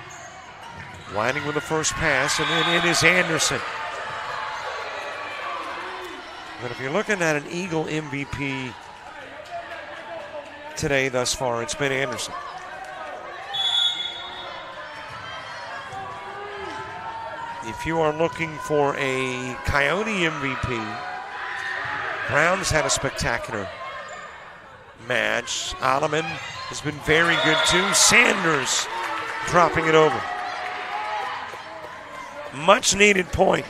Winding with the first pass, and then it is Anderson. But if you're looking at an Eagle MVP today thus far, it's been Anderson. If you are looking for a Coyote MVP, Brown's had a spectacular match. Alleman has been very good too. Sanders dropping it over. Much needed point.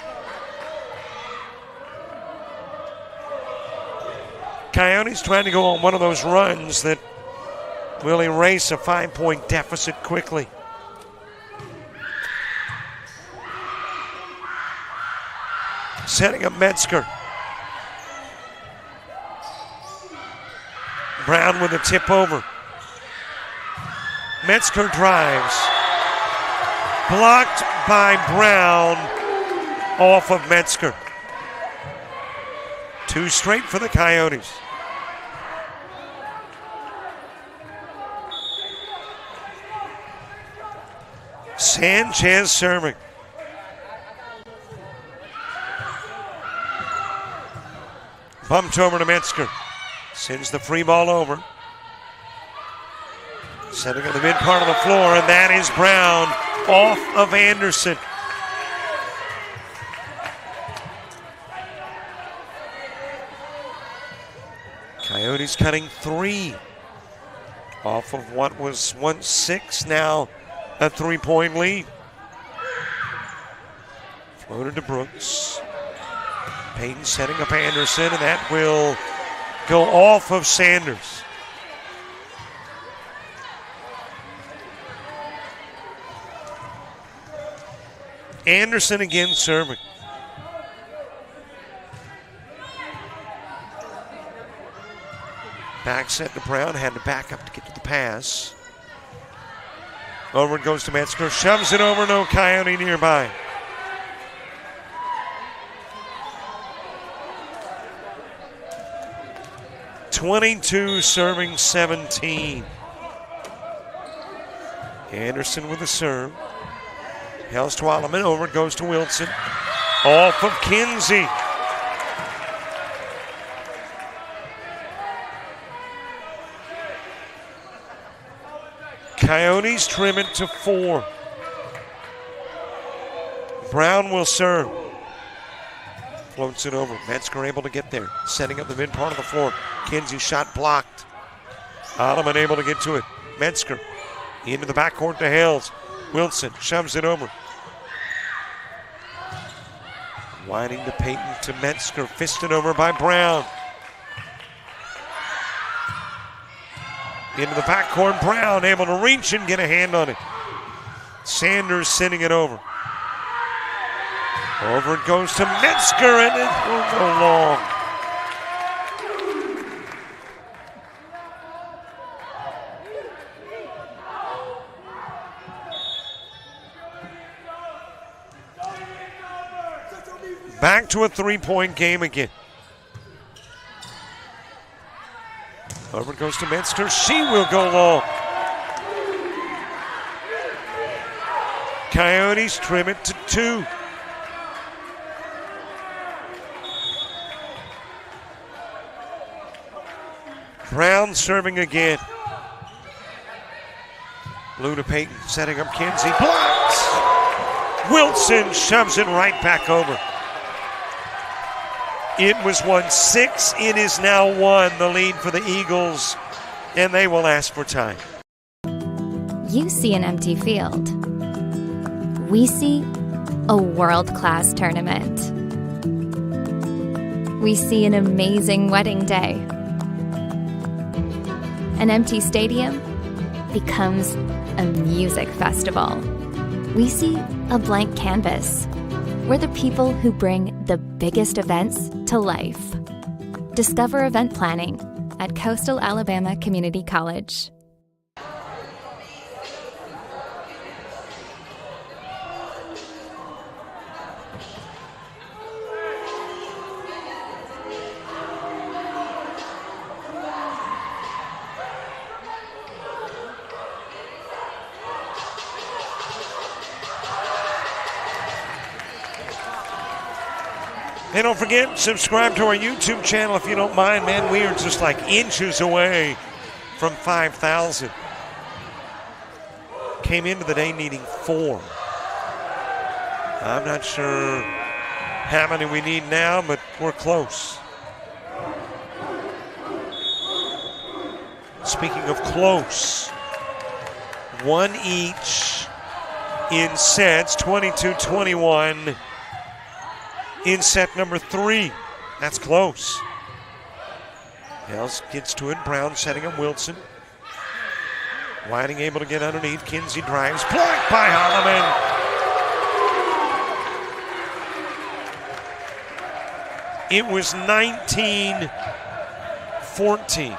Coyotes trying to go on one of those runs that will erase a 5-point deficit quickly. Setting up Metzger. Brown with a tip over. Metzger drives. Blocked by Brown off of Metzger. 2 straight for the Coyotes. Sanchez serving. Bumped over to Metzger. Sends the free ball over. Setting on the mid part of the floor, and that is Brown off of Anderson. Coyotes cutting 3 off of what was once 6, now a 3-point lead. Floated to Brooks. Payton setting up Anderson, and that will go off of Sanders. Anderson again serving. Back set to Brown, had to back up to get to the pass. Over it goes to Metzger, shoves it over, no Coyote nearby. .22 serving 17. Anderson with a serve. Hales to Alleman, over it goes to Wilson. Off of Kinsey. Coyotes trim it to 4. Brown will serve. Floats it over. Metzger able to get there. Setting up the mid part of the floor. Kinsey shot blocked. Alleman able to get to it. Metzger into the backcourt to Hales. Wilson shoves it over. Winding to Payton to Metzger. Fisted over by Brown. Into the backcourt. Brown able to reach and get a hand on it. Sanders sending it over. Over it goes to Metzger, and it will go long. Back to a 3-point game again. Over it goes to Metzger. She will go long. Coyotes trim it to 2. Brown serving again. Lou to Payton, setting up Kinsey. Blocks! Wilson shoves it right back over. It was 1-6. It is now 1, the lead for the Eagles, and they will ask for time.
You see an empty field. We see a world-class tournament. We see an amazing wedding day. An empty stadium becomes a music festival. We see a blank canvas. We're the people who bring the biggest events to life. Discover event planning at Coastal Alabama Community College.
And don't forget, subscribe to our YouTube channel if you don't mind, man. We are just like inches away from 5,000. Came into the day needing 4. I'm not sure how many we need now, but we're close. Speaking of close, 1 each in sets, 22-21 in set number 3. That's close. Hales gets to it. Brown setting up Wilson. Whiting able to get underneath. Kinsey drives. Blocked by Holloman. It was 19-14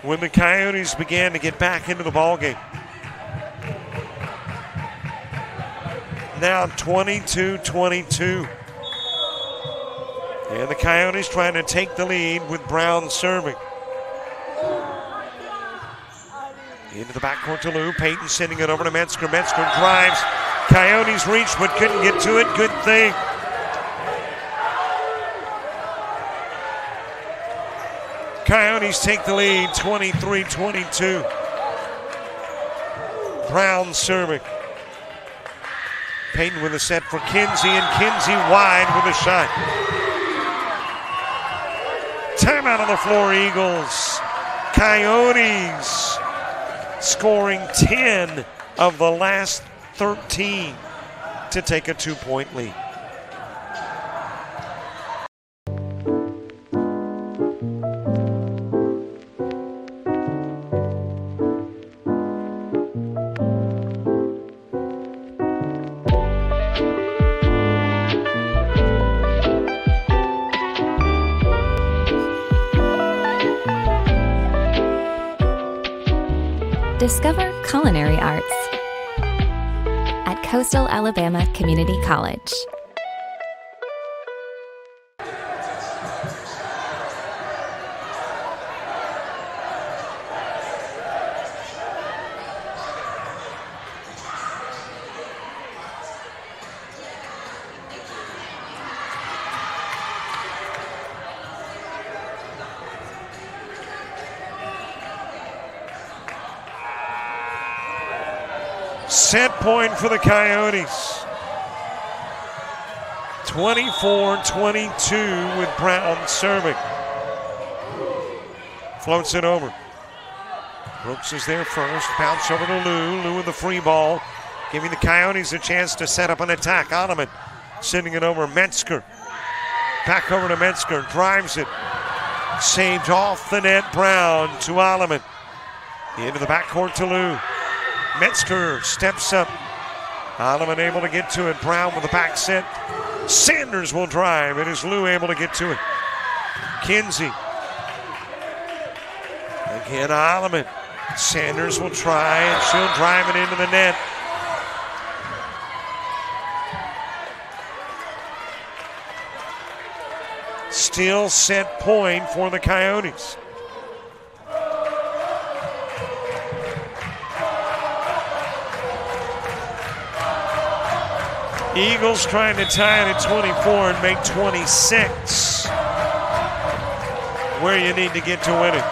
when the Coyotes began to get back into the ballgame. Now 22-22. And the Coyotes trying to take the lead with Brown serving. Into the backcourt to Lou. Payton sending it over to Metzger. Metzger drives. Coyotes reach but couldn't get to it. Good thing. Coyotes take the lead, 23-22. Brown serving. Payton with a set for Kinsey, and Kinsey wide with a shot. Timeout on the floor, Eagles. Coyotes scoring 10 of the last 13 to take a 2-point lead.
Discover culinary arts at Coastal Alabama Community College.
Set point for the Coyotes. 24-22 with Brown serving. Floats it over. Brooks is there first. Bounce over to Lou. Lou with the free ball. Giving the Coyotes a chance to set up an attack. Ottoman sending it over. Metzger. Back over to Metzger. Drives it. Saved off the net. Brown to Alleman. Into the backcourt to Lou. Metzger steps up. Alleman able to get to it. Brown with the back set. Sanders will drive. It is Lou able to get to it. Kinsey. Again, Alleman. Sanders will try, and she'll drive it into the net. Still set point for the Coyotes. Eagles trying to tie it at 24 and make 26 where you need to get to win it.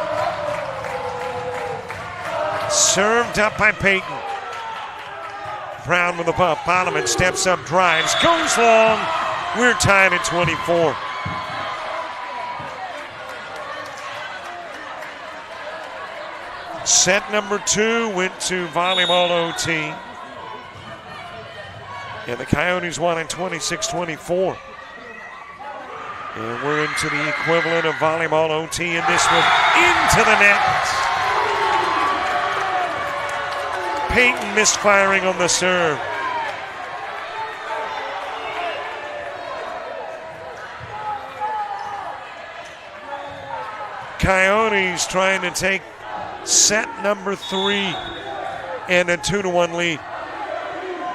Served up by Payton. Brown with the pump. Ottoman steps up, drives, goes long. We're tied at 24. Set number 2 went to volleyball OT. And the Coyotes won in 26-24. And we're into the equivalent of volleyball OT in this one. Into the net. Payton misfiring on the serve. Coyotes trying to take set number 3 and a 2-1 lead.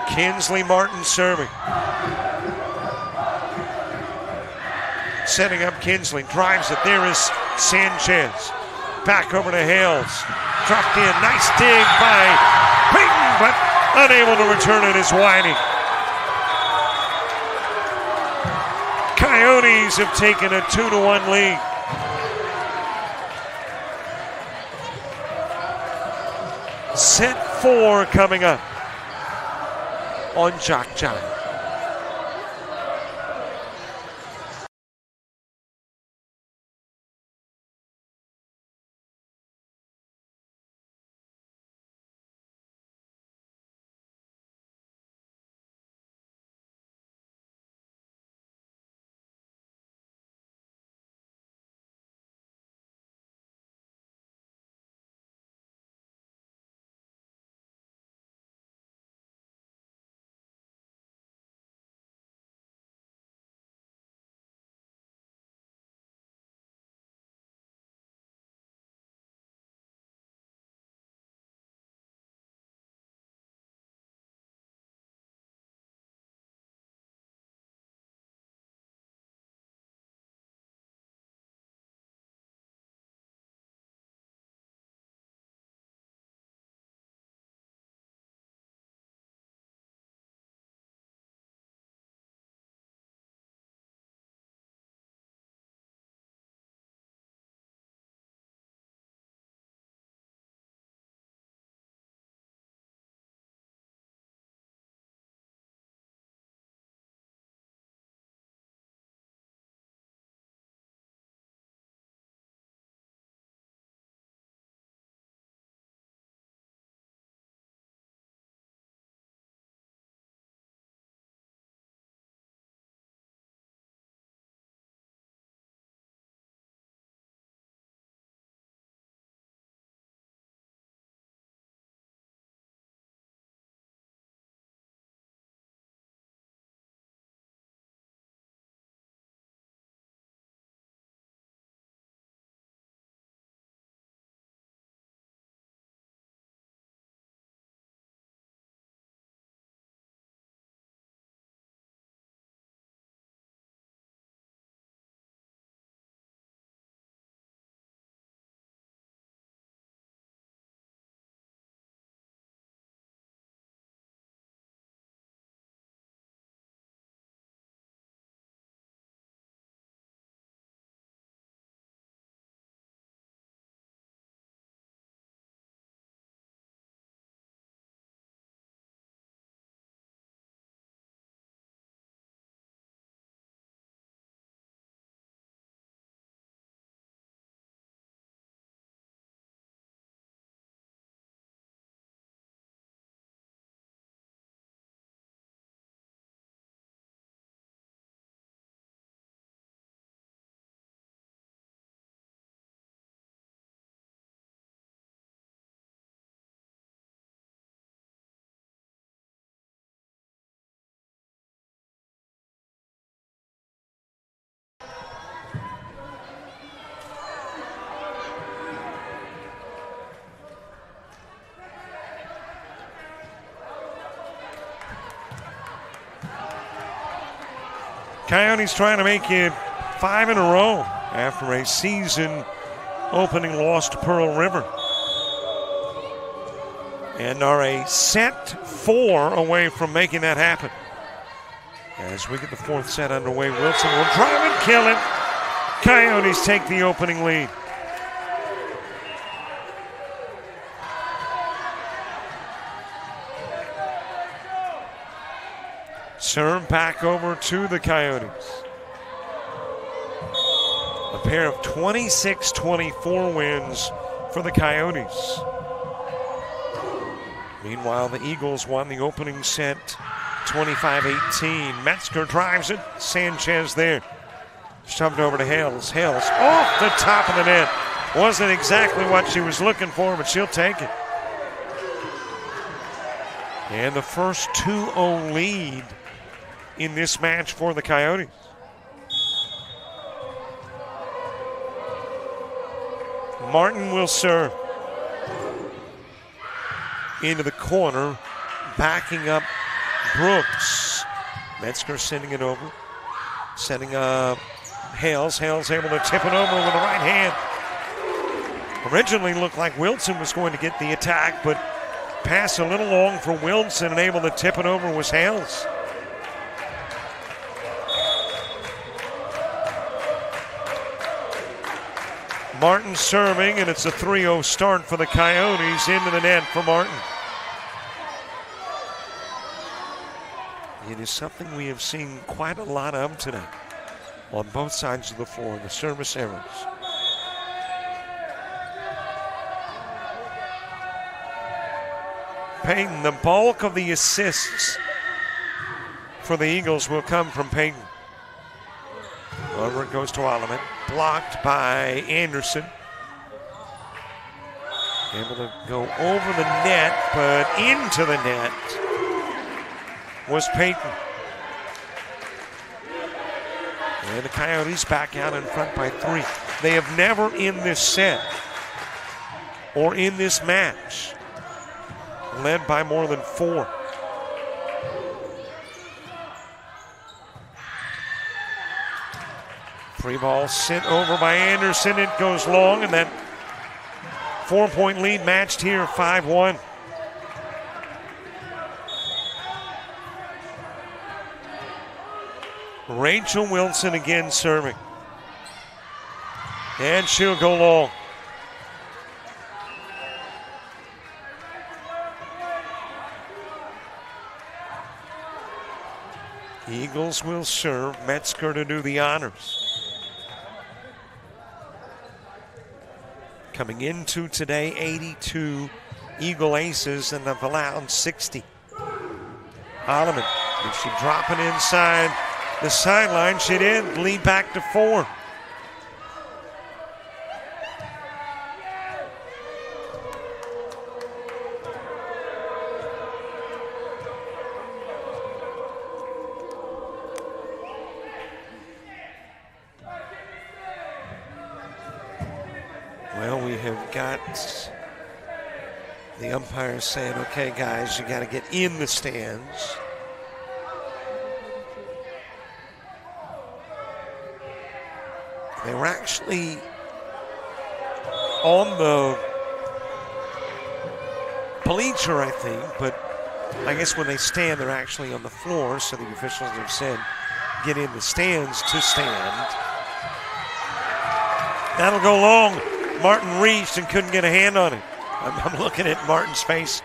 Kinsley Martin serving. Setting up Kinsley. Drives it. There is Sanchez. Back over to Hales. Dropped in. Nice dig by Payton, but unable to return it is Whiting. Coyotes have taken a 2-1 lead. Set 4 coming up on JockJive. Coyotes trying to make it 5 in a row after a season opening loss to Pearl River. And are a set 4 away from making that happen. As we get the 4th set underway, Wilson will drive and kill it. Coyotes take the opening lead. Serve back over to the Coyotes. A pair of 26-24 wins for the Coyotes. Meanwhile, the Eagles won the opening set 25-18. Metzger drives it. Sanchez there. Shoved over to Hales. Hales off the top of the net. Wasn't exactly what she was looking for, but she'll take it. And the first 2-0 lead in this match for the Coyotes. Martin will serve. Into the corner, backing up Brooks. Metzger sending it over. Sending up Hales. Hales able to tip it over with the right hand. Originally looked like Wilson was going to get the attack, but pass a little long for Wilson, and able to tip it over was Hales. Martin serving, and it's a 3-0 start for the Coyotes. Into the net for Martin. It is something we have seen quite a lot of tonight on both sides of the floor, the service errors. Payton, the bulk of the assists for the Eagles will come from Payton. Over it goes to Alleman. Blocked by Anderson. Able to go over the net, but into the net was Payton. And the Coyotes back out in front by 3. They have never in this set or in this match led by more than 4. Free ball sent over by Anderson. It goes long, and that 4-point lead matched here, 5-1. Rachel Wilson again serving. And she'll go long. Eagles will serve. Metzger to do the honors. Coming into today, 82 Eagle aces and have allowed 60. Alleman, is she dropping inside the sideline? She did. Lead back to 4. Well, we have got the umpires saying, okay, guys, you got to get in the stands. They were actually on the bleacher, I think, but I guess when they stand, they're actually on the floor, so the officials have said, get in the stands to stand. That'll go long. Martin reached and couldn't get a hand on it. I'm looking at Martin's face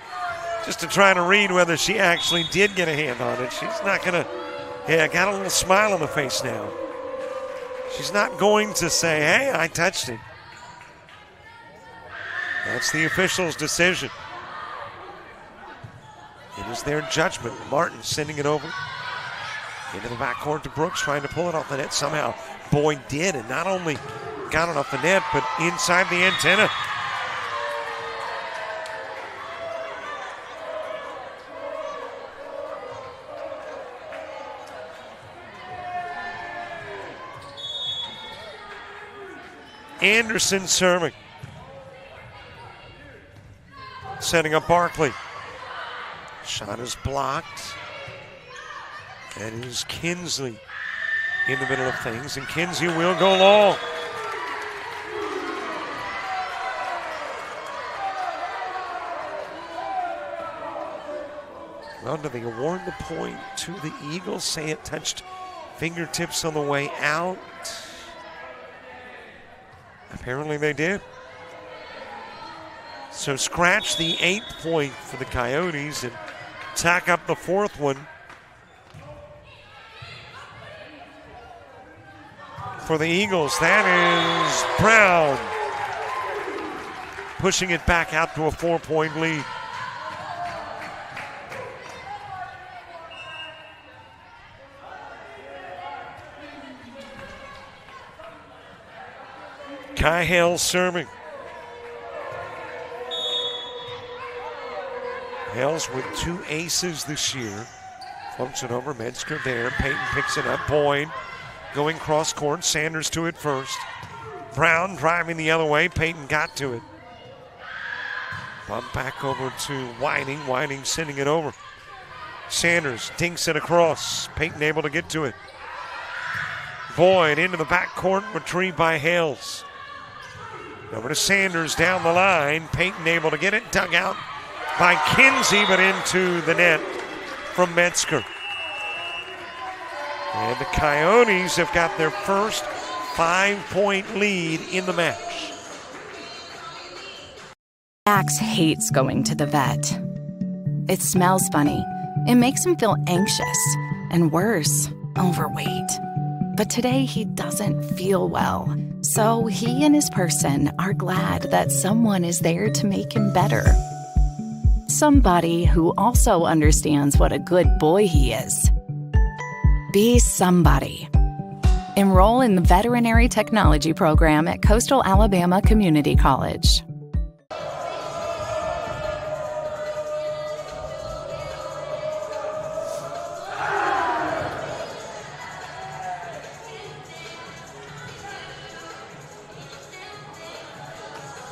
just to try to read whether she actually did get a hand on it. She's not going to, got a little smile on the face now. She's not going to say, hey, I touched it. That's the official's decision. It is their judgment. Martin sending it over into the backcourt to Brooks, trying to pull it off the net. Somehow Boyd did, and not only got it off the net, but inside the antenna. Anderson serving. Setting up Barkley. Shot is blocked. And it is Kinsley in the middle of things, and Kinsley will go long. Well, do they award the point to the Eagles? Say it touched fingertips on the way out. Apparently they did. So scratch the 8th point for the Coyotes and tack up the 4th one for the Eagles. That is Brown pushing it back out to a 4-point lead. Kai Hale serving. Hale's with 2 aces this year. Floats it over, Metzger there. Payton picks it up. Boyd going cross court. Sanders to it first. Brown driving the other way. Payton got to it. Bump back over to Whiting. Whiting sending it over. Sanders dinks it across. Payton able to get to it. Boyd into the backcourt. Retrieved by Hales. Over to Sanders down the line. Payton able to get it. Dug out by Kinsey, but into the net from Metzger. And the Coyotes have got their first 5-point lead in the match.
Max hates going to the vet. It smells funny. It makes him feel anxious and worse, overweight. But today he doesn't feel well. So he and his person are glad that someone is there to make him better. Somebody who also understands what a good boy he is. Be somebody. Enroll in the Veterinary Technology Program at Coastal Alabama Community College.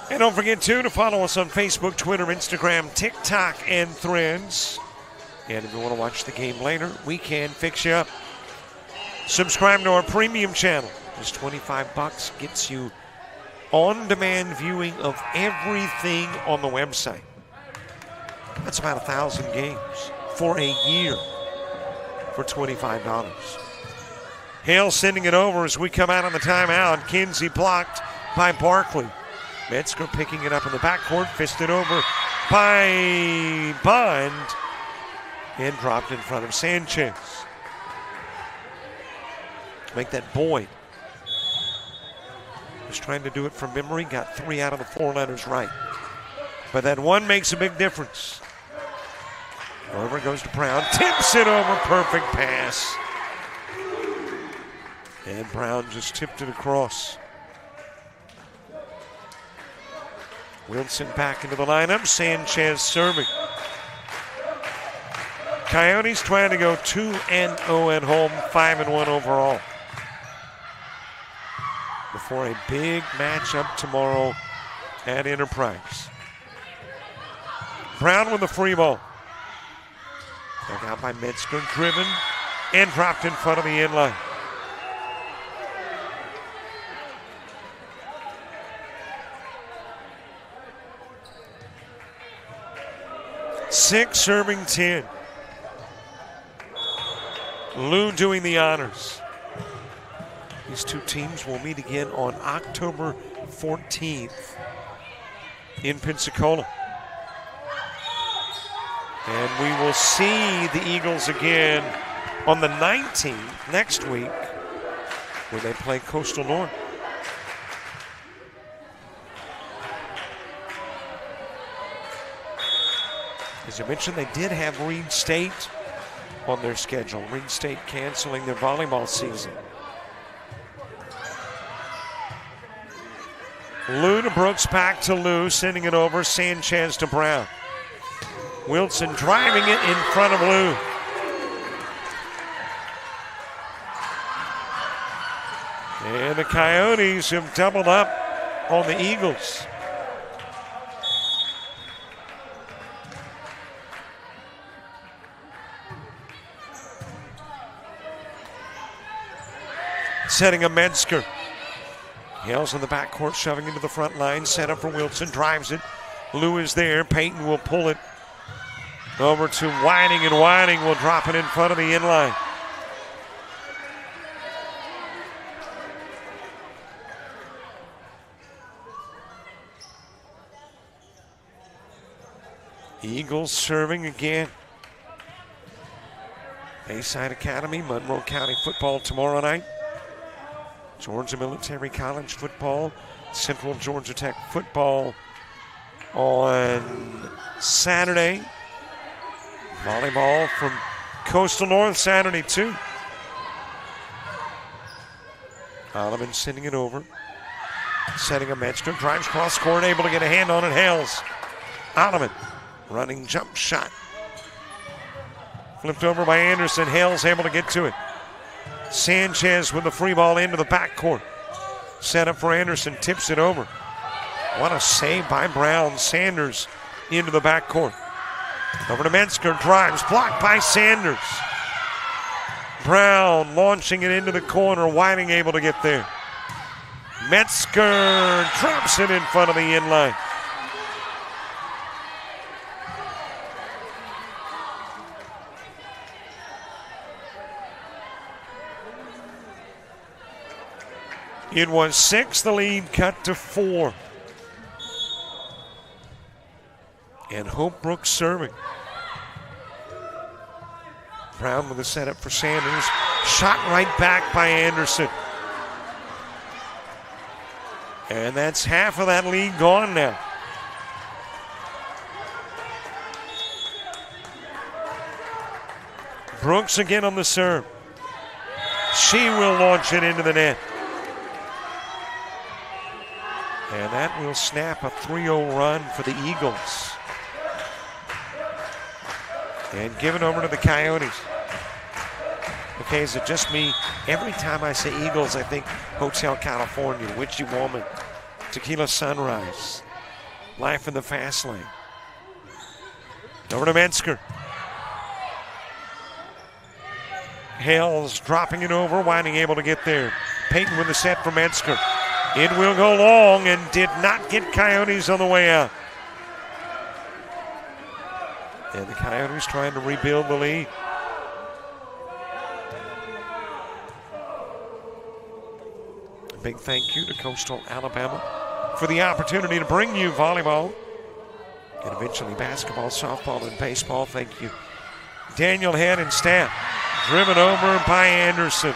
And don't forget, too, to follow us on Facebook, Twitter, Instagram, TikTok, and Threads. And if you want to watch the game later, we can fix you up. Subscribe to our premium channel. Just $25 gets you on-demand viewing of everything on the website. That's about 1,000 games for a year for $25. Hale sending it over as we come out on the timeout. Kinsey blocked by Barkley. Metzger picking it up in the backcourt, fisted over by Bond, and dropped in front of Sanchez. Make that Boyd. Was trying to do it from memory, got 3 out of the 4 letters right. But that one makes a big difference. Over goes to Brown, tips it over, perfect pass. And Brown just tipped it across. Wilson back into the lineup. Sanchez serving. Coyotes trying to go 2-0 at home, 5-1 overall. Before a big matchup tomorrow at Enterprise. Brown with the free ball. Dug out by Metzger, driven and dropped in front of the inline. Six serving 10. Lou doing the honors. These two teams will meet again on October 14th in Pensacola. And we will see the Eagles again on the 19th next week when they play Coastal North. As I mentioned, they did have Reed State on their schedule. Reed State canceling their volleyball season. Lou to Brooks, back to Lou, sending it over. Sanchez to Brown. Wilson driving it in front of Lou. And the Coyotes have doubled up on the Eagles. Setting a Metzger. Hales in the backcourt, shoving into the front line. Set up for Wilson, drives it. Lou is there. Payton will pull it over to Whiting, and Whiting will drop it in front of the inline. Eagles serving again. Bayside Academy, Monroe County football tomorrow night. Georgia Military College football, Central Georgia Tech football on Saturday. Volleyball from Coastal North Saturday too. Olivan sending it over. Setting a Metzger, drives cross court, able to get a hand on it. Hales. Olivan running jump shot. Flipped over by Anderson. Hales able to get to it. Sanchez with the free ball into the backcourt. Set up for Anderson, tips it over. What a save by Brown. Sanders into the backcourt. Over to Metzger, drives, blocked by Sanders. Brown launching it into the corner, Whiting able to get there. Metzger drops it in front of the inline. It was 6, the lead cut to 4. And Hope Brooks serving. Brown with a setup for Sanders. Shot right back by Anderson. And that's half of that lead gone now. Brooks again on the serve. She will launch it into the net. And that will snap a 3-0 run for the Eagles. And give it over to the Coyotes. Okay, is it just me? Every time I say Eagles, I think Hotel California, Witchy Woman, Tequila Sunrise, Life in the Fast Lane. Over to Metzger. Hales dropping it over, Whiting able to get there. Payton with the set for Metzger. It will go long and did not get Coyotes on the way out. And the Coyotes trying to rebuild the lead. A big thank you to Coastal Alabama for the opportunity to bring you volleyball and eventually basketball, softball, and baseball. Thank you, Daniel Head and staff. Driven over by Anderson.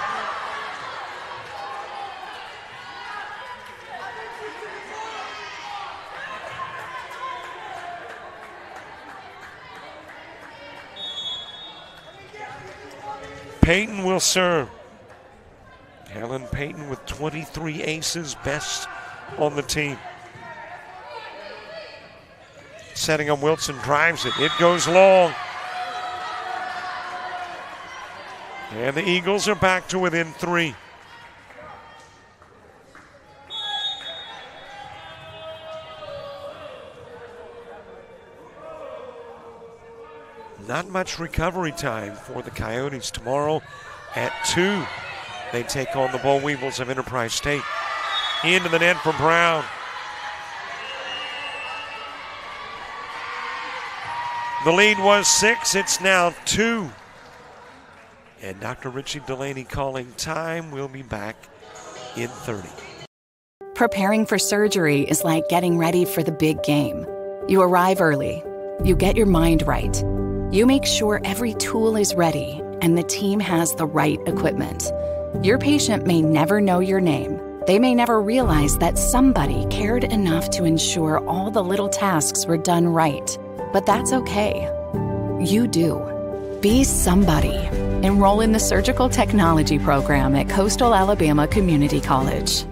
Payton will serve. Helen Payton with 23 aces, best on the team. Setting up Wilson, drives it. It goes long. And the Eagles are back to within 3. Not much recovery time for the Coyotes. Tomorrow at 2, they take on the Boll Weevils of Enterprise State. Into the net for Brown. The lead was 6, it's now 2. And Dr. Richie Delaney calling time. We'll be back in 30.
Preparing for surgery is like getting ready for the big game. You arrive early. You get your mind right. You make sure every tool is ready and the team has the right equipment. Your patient may never know your name. They may never realize that somebody cared enough to ensure all the little tasks were done right. But that's okay. You do. Be somebody. Enroll in the Surgical Technology program at Coastal Alabama Community College.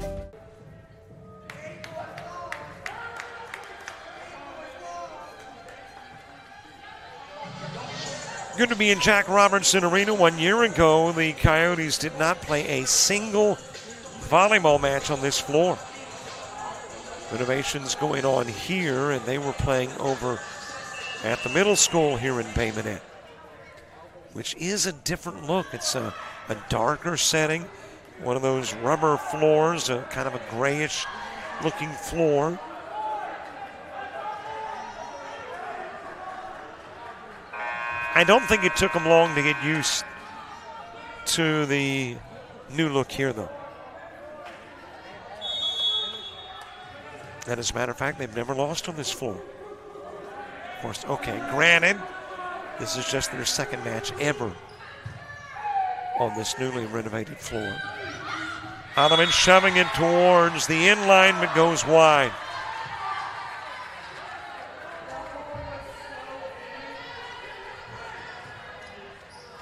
Good to be in Jack Robertson Arena. 1 year ago, the Coyotes did not play a single volleyball match on this floor. Renovations going on here, and they were playing over at the middle school here in Bay Minette, which is a different look. It's a darker setting, one of those rubber floors, kind of a grayish looking floor. I don't think it took them long to get used to the new look here, though. And as a matter of fact, they've never lost on this floor. Of course, okay, granted, this is just their second match ever on this newly renovated floor. Ottoman shoving it towards the in line, but goes wide.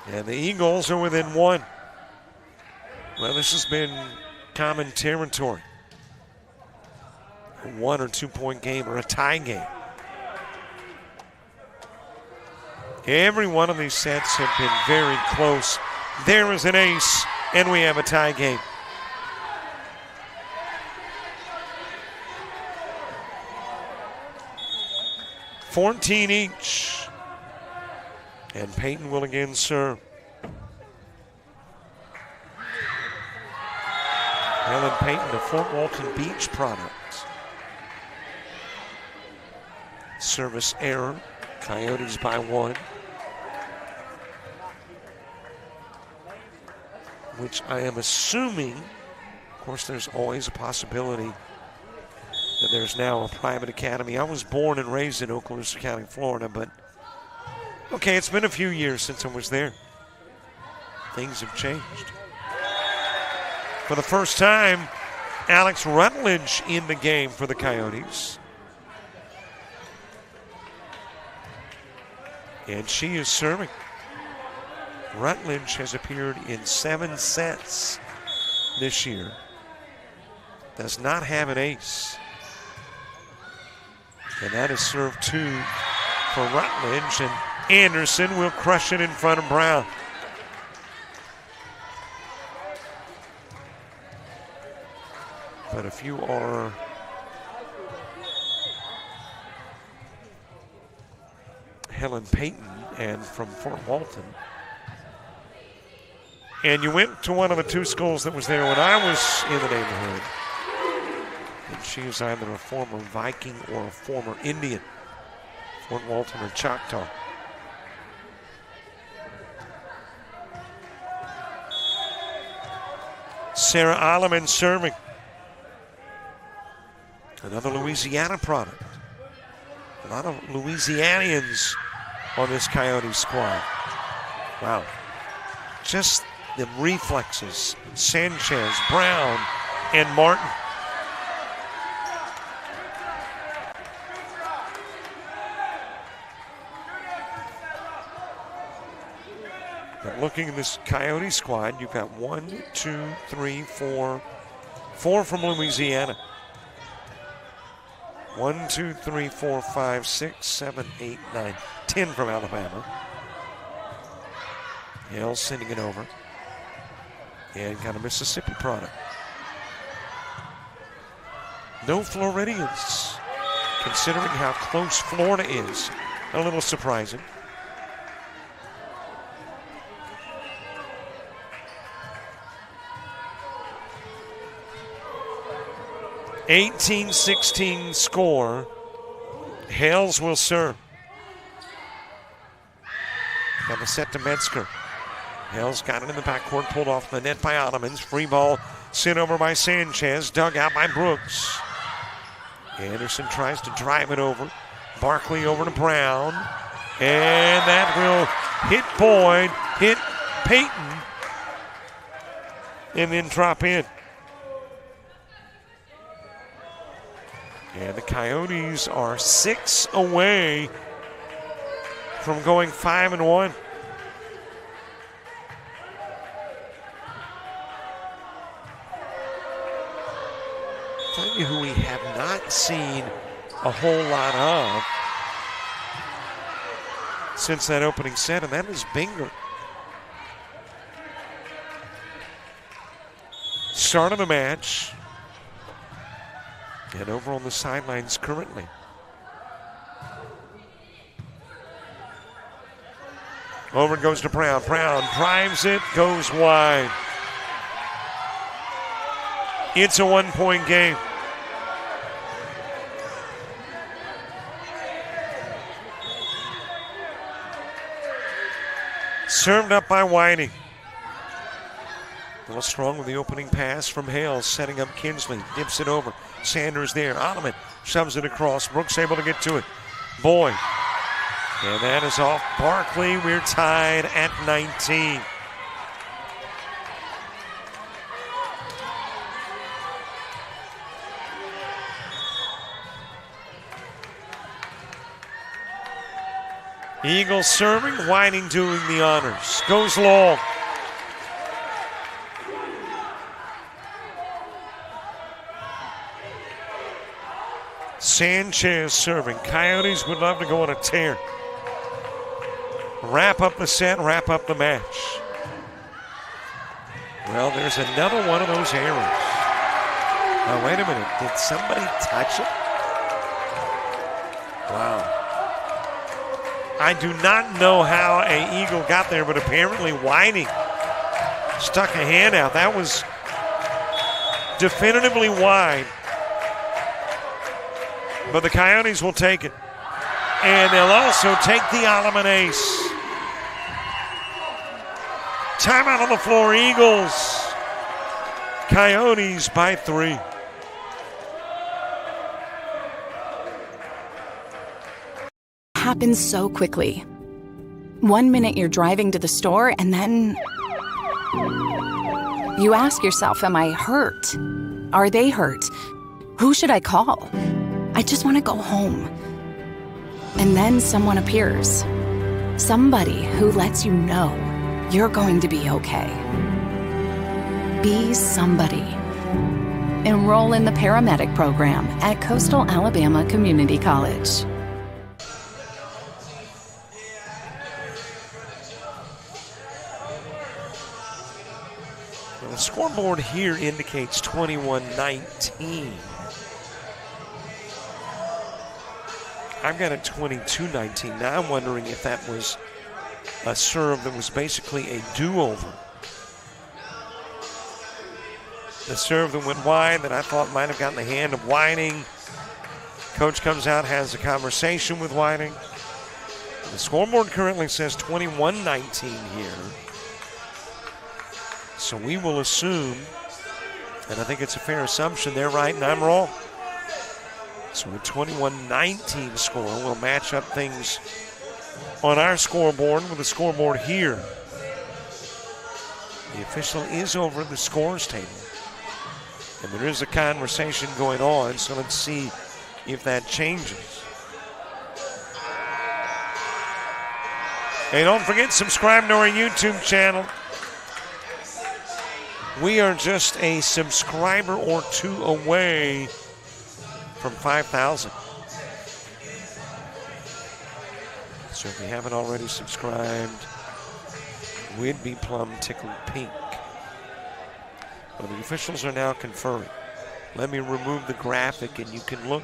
And the Eagles are within 1. Well, this has been common territory. A 1 or 2 point game or a tie game. Every one of these sets have been very close. There is an ace, and we have a tie game. $14 each. And Payton will again serve. Helen Payton, a Fort Walton Beach product. Service error. Coyotes by 1. Which I am assuming, of course, there's always a possibility that there's now a private academy. I was born and raised in Okaloosa County, Florida, but okay, it's been a few years since I was there. Things have changed. For the first time, Alex Rutledge in the game for the Coyotes. And she is serving. Rutledge has appeared in 7 sets this year. Does not have an ace. And that is serve 2 for Rutledge, and Anderson will crush it in front of Brown. But if you are Helen Payton and from Fort Walton, and you went to one of the 2 schools that was there when I was in the neighborhood, and she is either a former Viking or a former Indian, Fort Walton or Choctaw. Sarah Alleman serving. Another Louisiana product. A lot of Louisianians on this Coyote squad. Wow. Just the reflexes. Sanchez, Brown, and Martin. But looking at this Coyote squad, you've got 1, 2, 3, 4 from Louisiana. 1, 2, 3, 4, 5, 6, 7, 8, 9, 10 from Alabama. Hale sending it over. And got a Mississippi product. No Floridians, considering how close Florida is. A little surprising. (18-16) score. Hales will serve. Got the set to Metzger. Hales got it in the backcourt, pulled off the net by Ottomans. Free ball sent over by Sanchez, dug out by Brooks. Anderson tries to drive it over. Barkley over to Brown. And that will hit Boyd, hit Payton, and then drop in. And the Coyotes are 6 away from going 5-1. Tell you who we have not seen a whole lot of since that opening set, and that is Binger. Start of the match. And over on the sidelines currently. Over it goes to Brown. Brown drives it, goes wide. It's a 1-point game. Served up by Whiting. A little strong with the opening pass from Hales, setting up Kinsley. Dips it over. Sanders there. Ottoman shoves it across. Brooks able to get to it. Boyd. And that is off Barkley. We're tied at 19. Eagles serving. Whiting doing the honors. Goes long. Sanchez serving. Coyotes would love to go on a tear. Wrap up the set, wrap up the match. Well, there's another one of those errors. Now, wait a minute. Did somebody touch it? Wow. I do not know how an Eagle got there, but apparently Whiting stuck a hand out. That was definitively wide. But the Coyotes will take it. And they'll also take the Alleman ace. Timeout on the floor, Eagles. Coyotes by 3.
happens so quickly. 1 minute you're driving to the store, and then you ask yourself, am I hurt? Are they hurt? Who should I call? I just want to go home. And then someone appears. Somebody who lets you know you're going to be okay. Be somebody. Enroll in the paramedic program at Coastal Alabama Community College.
The scoreboard here indicates 21-19. I've got it 22-19. Now I'm wondering if that was a serve that was basically a do-over. The serve that went wide that I thought might have gotten the hand of Whiting. Coach comes out, has a conversation with Whiting. The scoreboard currently says 21-19 here. So we will assume, and I think it's a fair assumption, they're right and I'm wrong. So a 21-19 score will match up things on our scoreboard with the scoreboard here. The official is over the scores table. And there is a conversation going on, so let's see if that changes. Hey, don't forget, subscribe to our YouTube channel. We are just a subscriber or two away from 5,000. So if you haven't already subscribed, we'd be plumb tickled pink. Well, the officials are now conferring. Let me remove the graphic and you can look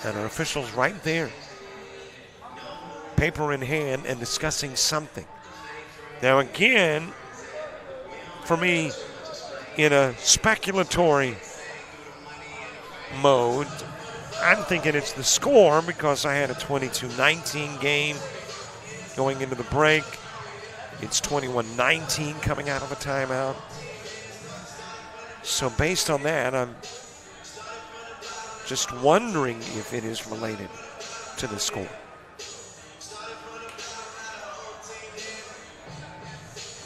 at our officials right there, paper in hand and discussing something. Now again, for me, in a speculatory mode, I'm thinking it's the score because I had a 22-19 game going into the break. It's 21-19 coming out of a timeout. So based on that, I'm just wondering if it is related to the score.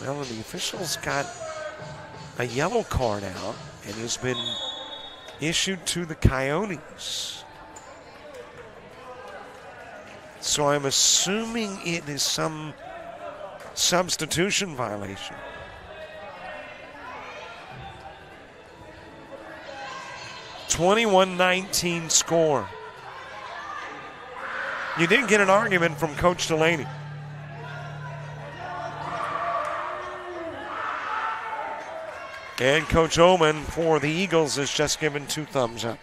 Well, and the officials got a yellow card out and has been issued to the Coyotes. So I'm assuming it is some substitution violation. (21-19) score. You did get an argument from Coach Delaney. And Coach Oman for the Eagles has just given 2 thumbs up.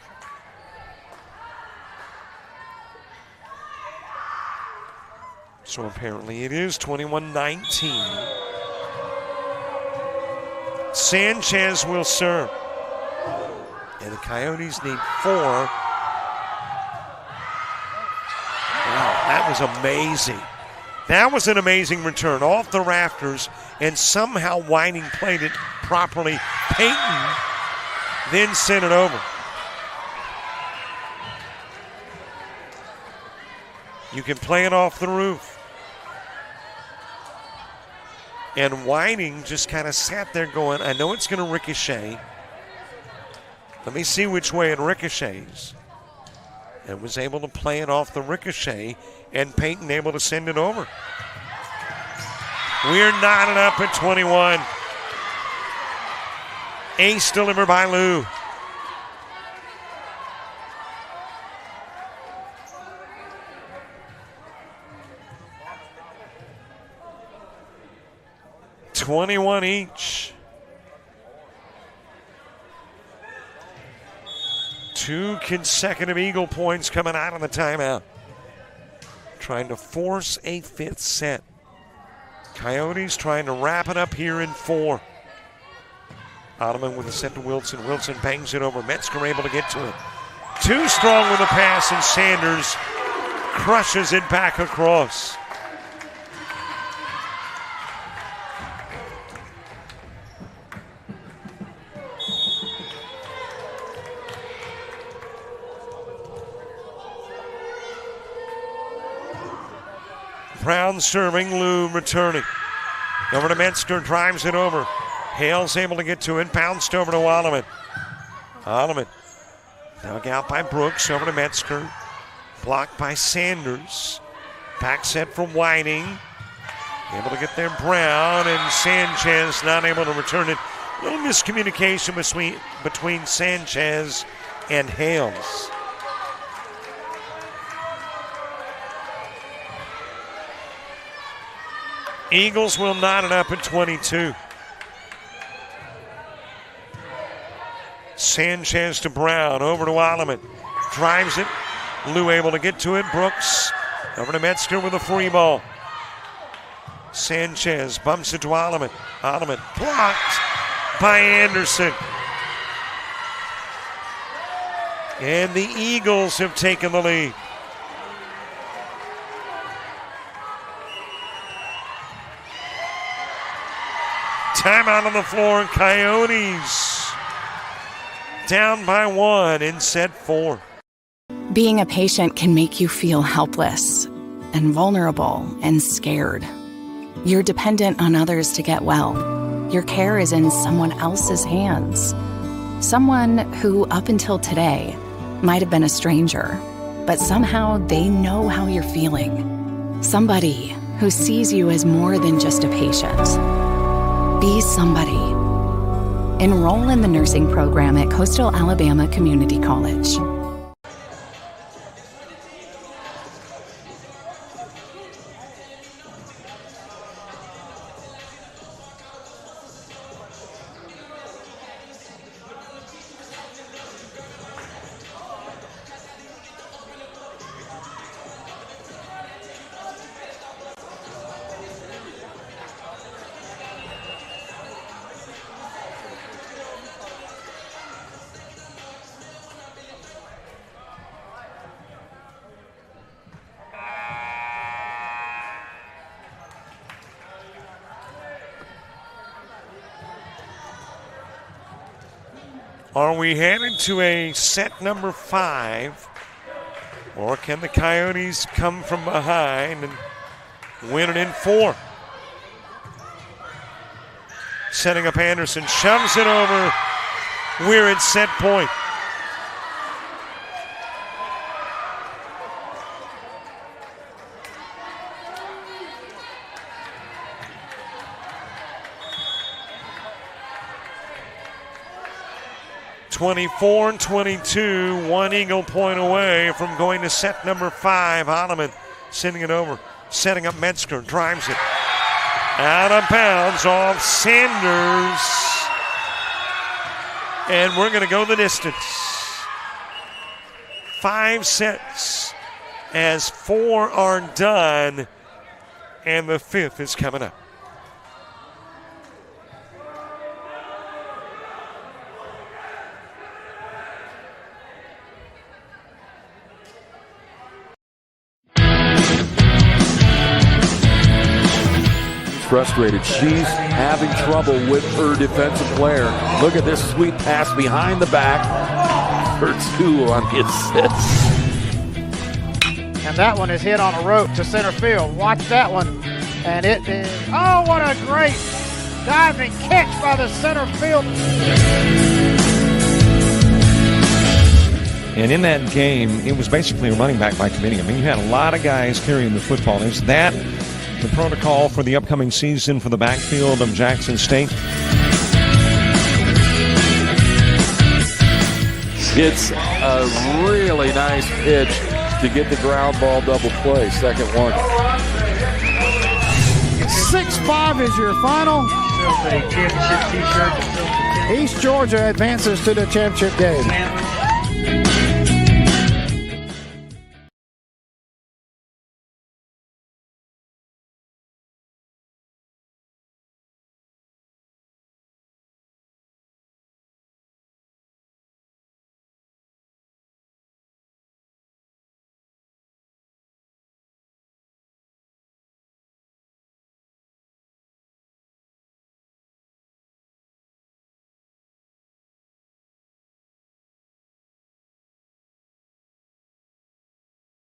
So apparently it is 21-19. Sanchez will serve. And the Coyotes need 4. Wow, that was amazing. That was an amazing return off the rafters, and somehow Whiting played it properly. Payton then sent it over. You can play it off the roof. And Whiting just kind of sat there going, I know it's going to ricochet. Let me see which way it ricochets. And was able to play it off the ricochet, and Payton able to send it over. We're knotted up at 21. Ace delivered by Lou. $21 each. 2 consecutive Eagle points coming out of the timeout. Trying to force a 5th set. Coyotes trying to wrap it up here in 4. Ottoman with a set to Wilson. Wilson bangs it over. Metzger able to get to it. Too strong with a pass, and Sanders crushes it back across. Brown serving, Lou returning. Over to Metzger, drives it over. Hale's able to get to it, bounced over to Alleman. Alleman dug out by Brooks, over to Metzger. Blocked by Sanders. Back set for Whiting. Able to get there, Brown, and Sanchez not able to return it. A little miscommunication between Sanchez and Hales. Eagles will knot it up at 22. Sanchez to Brown, over to Alleman. Drives it. Lou able to get to it. Brooks over to Metzger with a free ball. Sanchez bumps it to Alleman. Alleman blocked by Anderson. And the Eagles have taken the lead. Timeout on the floor. Coyotes down by 1 in set 4.
Being a patient can make you feel helpless and vulnerable and scared. You're dependent on others to get well. Your care is in someone else's hands. Someone who, up until today, might have been a stranger, but somehow they know how you're feeling. Somebody who sees you as more than just a patient. Be somebody. Enroll in the nursing program at Coastal Alabama Community College.
Are we headed to a set number 5? Or can the Coyotes come from behind and win it in 4? Setting up Anderson, shoves it over. We're at set point. (24-22), one Eagle point away from going to set number 5. Alleman sending it over, setting up Metzger, drives it out of bounds off Sanders, and we're going to go the distance. 5 sets as 4 are done, and the 5th is coming up.
Frustrated. She's having trouble with her defensive player. Look at this sweet pass behind the back for 2 on the assist.
And that one is hit on a rope to center field. Watch that one. And it is, oh, what a great diving catch by the center field.
And in that game, it was basically a running back by committee. I mean, you had a lot of guys carrying the football. Is that the protocol for the upcoming season for the backfield of Jackson State?
It's a really nice pitch to get the ground ball double play. Second one.
6-5 is your final. East Georgia advances to the championship game.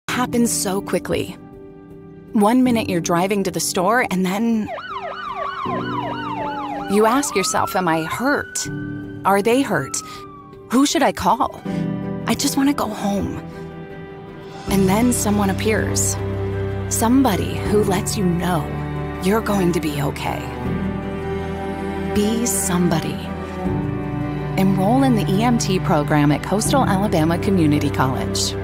Happens so quickly. 1 minute you're driving to the store and then you ask yourself, am I hurt? Are they hurt? Who should I call? I just want to go home. And then someone appears. Somebody who lets you know you're going to be okay. Be somebody. Enroll in the EMT program at Coastal Alabama Community College.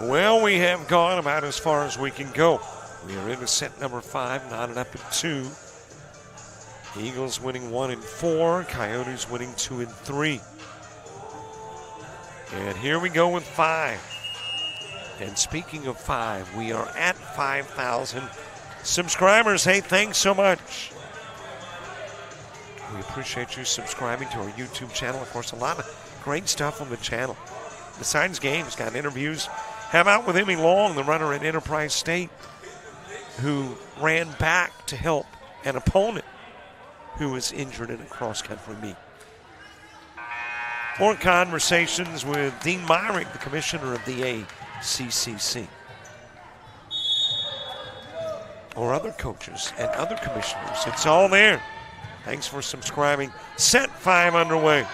Well, we have gone about as far as we can go. We are into set number 5, knotted up at 2. Eagles winning 1 and 4, Coyotes winning 2 and 3. And here we go with 5. And speaking of 5, we are at 5,000 subscribers. Hey, thanks so much. We appreciate you subscribing to our YouTube channel. Of course, a lot of great stuff on the channel. Besides games, got interviews. How about with Emmy Long, the runner at Enterprise State, who ran back to help an opponent who was injured in a cross-country meet. More conversations with Dean Myrick, the commissioner of the ACCC. Or other coaches and other commissioners. It's all there. Thanks for subscribing. Set 5 underway.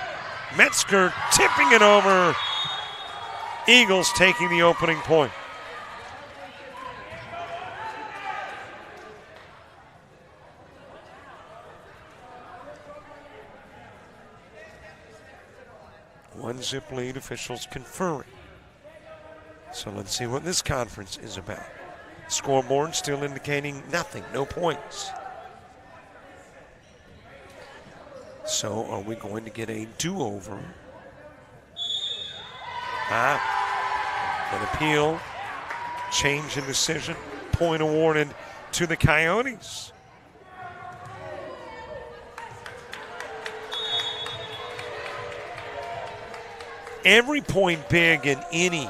Metzger tipping it over. Eagles taking the opening point. One zip lead, officials conferring. So let's see what this conference is about. Scoreboard still indicating nothing, no points. So are we going to get a do-over? An appeal, change in decision, point awarded to the Coyotes. Every point big in any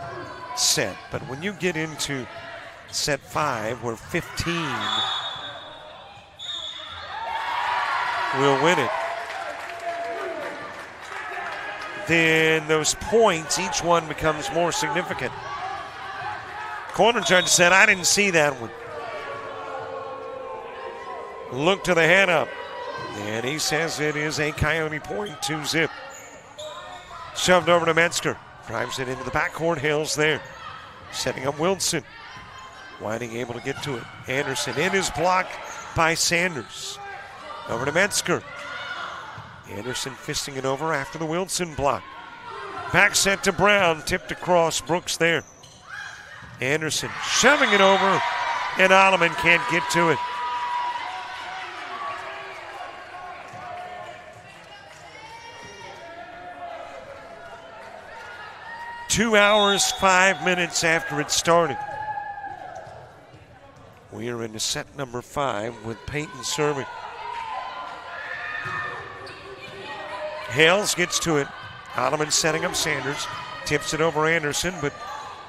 set, but when you get into set 5, where 15 will win it, then those points, each one becomes more significant. Corner judge said, I didn't see that one. Look to the head up. And he says it is a Coyote point, 2-zip. Shoved over to Metzger. Drives it into the backcourt. Hales there. Setting up Wilson. Whiting able to get to it. Anderson in is blocked by Sanders. Over to Metzger. Anderson fisting it over after the Wilson block. Back set to Brown. Tipped across. Brooks there. Anderson shoving it over. And Alleman can't get to it. Two hours, 5 minutes after it started. We are into set number 5 with Peyton serving. Hales gets to it. Alleman setting up Sanders. Tips it over Anderson, but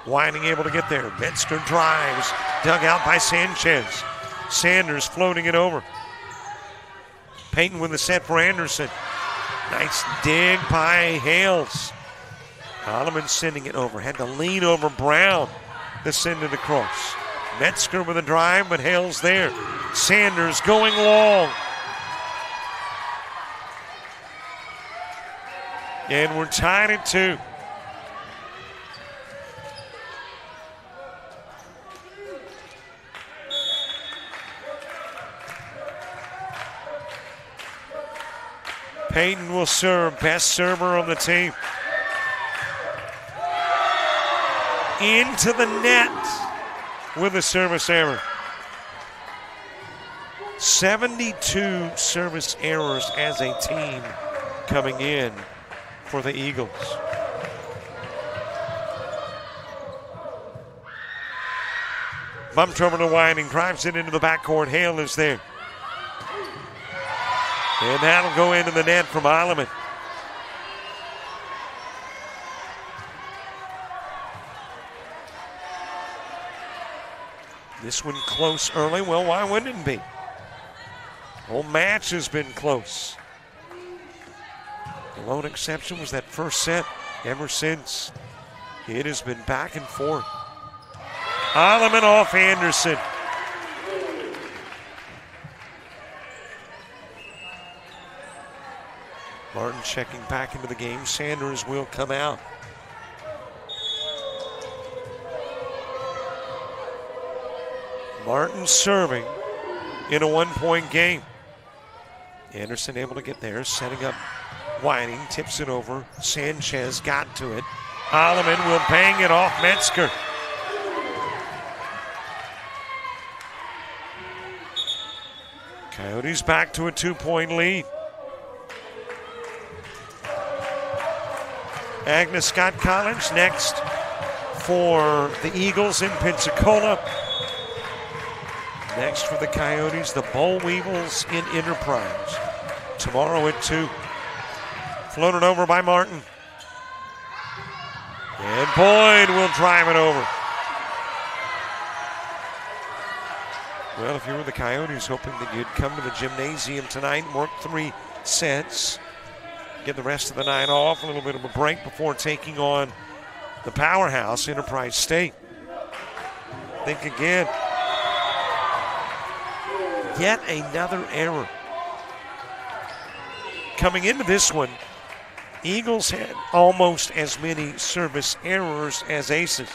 Whiting able to get there. Metzger drives. Dug out by Sanchez. Sanders floating it over. Peyton with the set for Anderson. Nice dig by Hales. Alleman sending it over. Had to lean over Brown to send it across. Metzger with a drive, but Hales there. Sanders going long. And we're tied at 2. Payton will serve, best server on the team. Into the net with a service error. 72 service errors as a team coming in for the Eagles. Bumped over to Whiting, drives it into the backcourt. Hale is there. And that'll go into the net from Alleman. This one close early. Well, why wouldn't it be? The whole match has been close. The lone exception was that first set. Ever since, it has been back and forth. Alleman off Anderson. Martin checking back into the game. Sanders will come out. Martin serving in a one-point game. Anderson able to get there, setting up Whiting, tips it over. Sanchez got to it. Alleman will bang it off Metzger. Coyotes back to a 2-point lead. Agnes Scott College next for the Eagles in Pensacola. Next for the Coyotes, the Boll Weevils in Enterprise. Tomorrow at 2. Floated over by Martin. And Boyd will drive it over. Well, if you were the Coyotes, hoping that you'd come to the gymnasium tonight and work 3 sets, get the rest of the night off, a little bit of a break before taking on the powerhouse, Enterprise State. Think again. Yet another error. Coming into this one, Eagles had almost as many service errors as aces.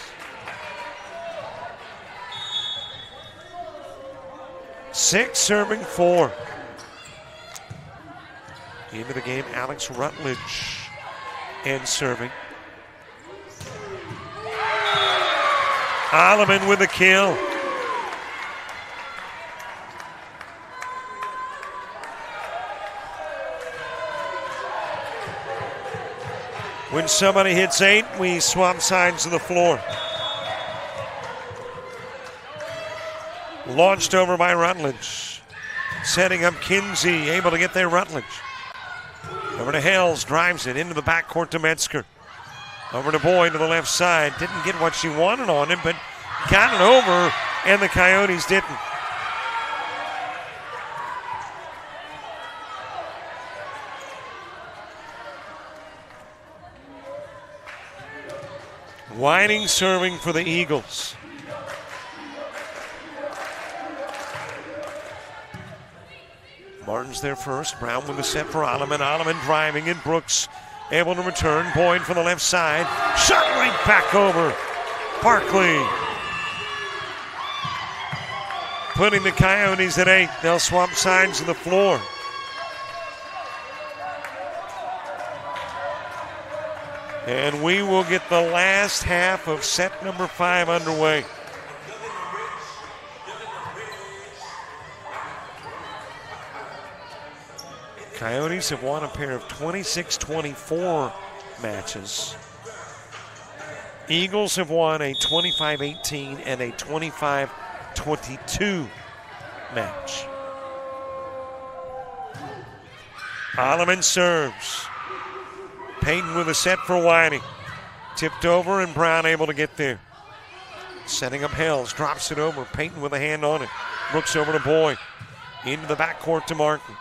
6 serving 4. Into the game, Alex Rutledge and serving. Alleman with a kill. When somebody hits 8, we swap sides of the floor. Launched over by Rutledge. Setting up Kinsey, able to get there, Rutledge. Over to Hales, drives it into the backcourt to Metzger. Over to Boyd to the left side. Didn't get what she wanted on him, but got it over, and the Coyotes didn't. Whiting serving for the Eagles. Martin's there first. Brown with the set for Alleman. Alleman driving in. Brooks able to return. Boyd from the left side. Shot right back over. Barkley. Putting the Coyotes at 8. They'll swap sides of the floor. And we will get the last half of set number 5 underway. Coyotes have won a pair of 26-24 matches. Eagles have won a 25-18 and a 25-22 match. Alleman serves. Payton with a set for Whiting. Tipped over and Brown able to get there. Setting up Hales, drops it over. Payton with a hand on it. Brooks over to Boyd. Into the backcourt to Martin.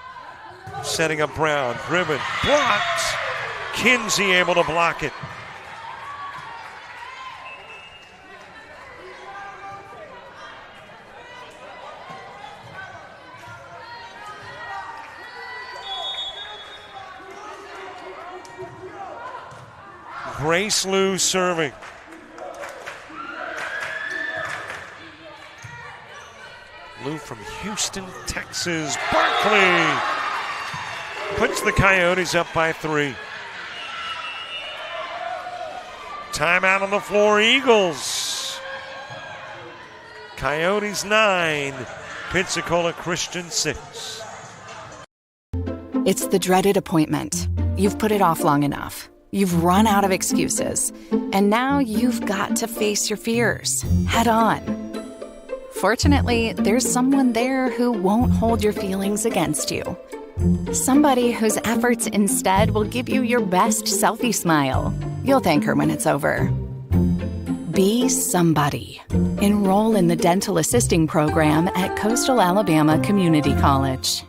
Setting up Brown, driven, blocked. Kinsey able to block it. Grace Liu serving. Liu from Houston, Texas. Barkley puts the Coyotes up by 3. Timeout on the floor, Eagles. Coyotes 9, Pensacola Christian 6.
It's the dreaded appointment. You've put it off long enough. You've run out of excuses. And now you've got to face your fears head on. Fortunately, there's someone there who won't hold your feelings against you. Somebody whose efforts instead will give you your best selfie smile. You'll thank her when it's over. Be somebody. Enroll in the Dental Assisting Program at Coastal Alabama Community College.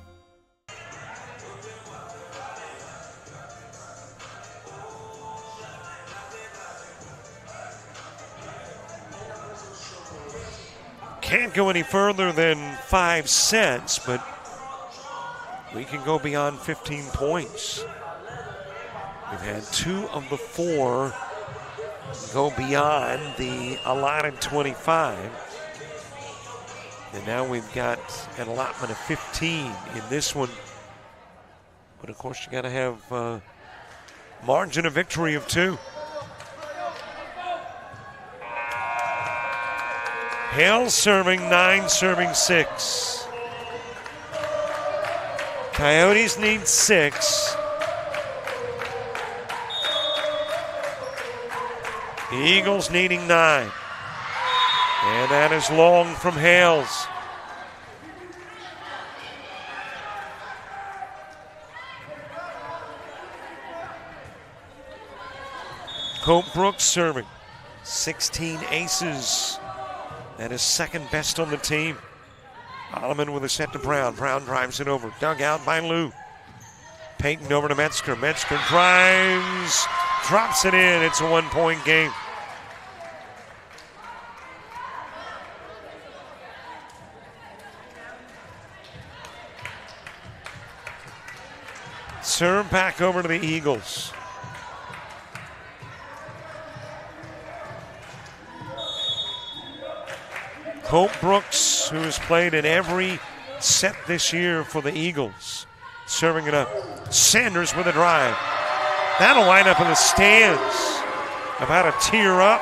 Can't go any further than 5 sets, but we can go beyond 15 points. We've had 2 of the 4 go beyond the allotted 25. And now we've got an allotment of 15 in this one. But of course, you got to have margin of victory of 2. Hale serving 9, serving 6. Coyotes need 6. The Eagles needing 9. And that is long from Hales. Hope Brooks serving. 16 aces. That is second best on the team. Alleman with a set to Brown. Brown drives it over. Dug out by Lou. Payton over to Metzger. Metzger drives. Drops it in. It's a 1-point game. Serve back over to the Eagles. Hope Brooks, who has played in every set this year for the Eagles, serving it up. Sanders with a drive. That'll wind up in the stands. About a tier up.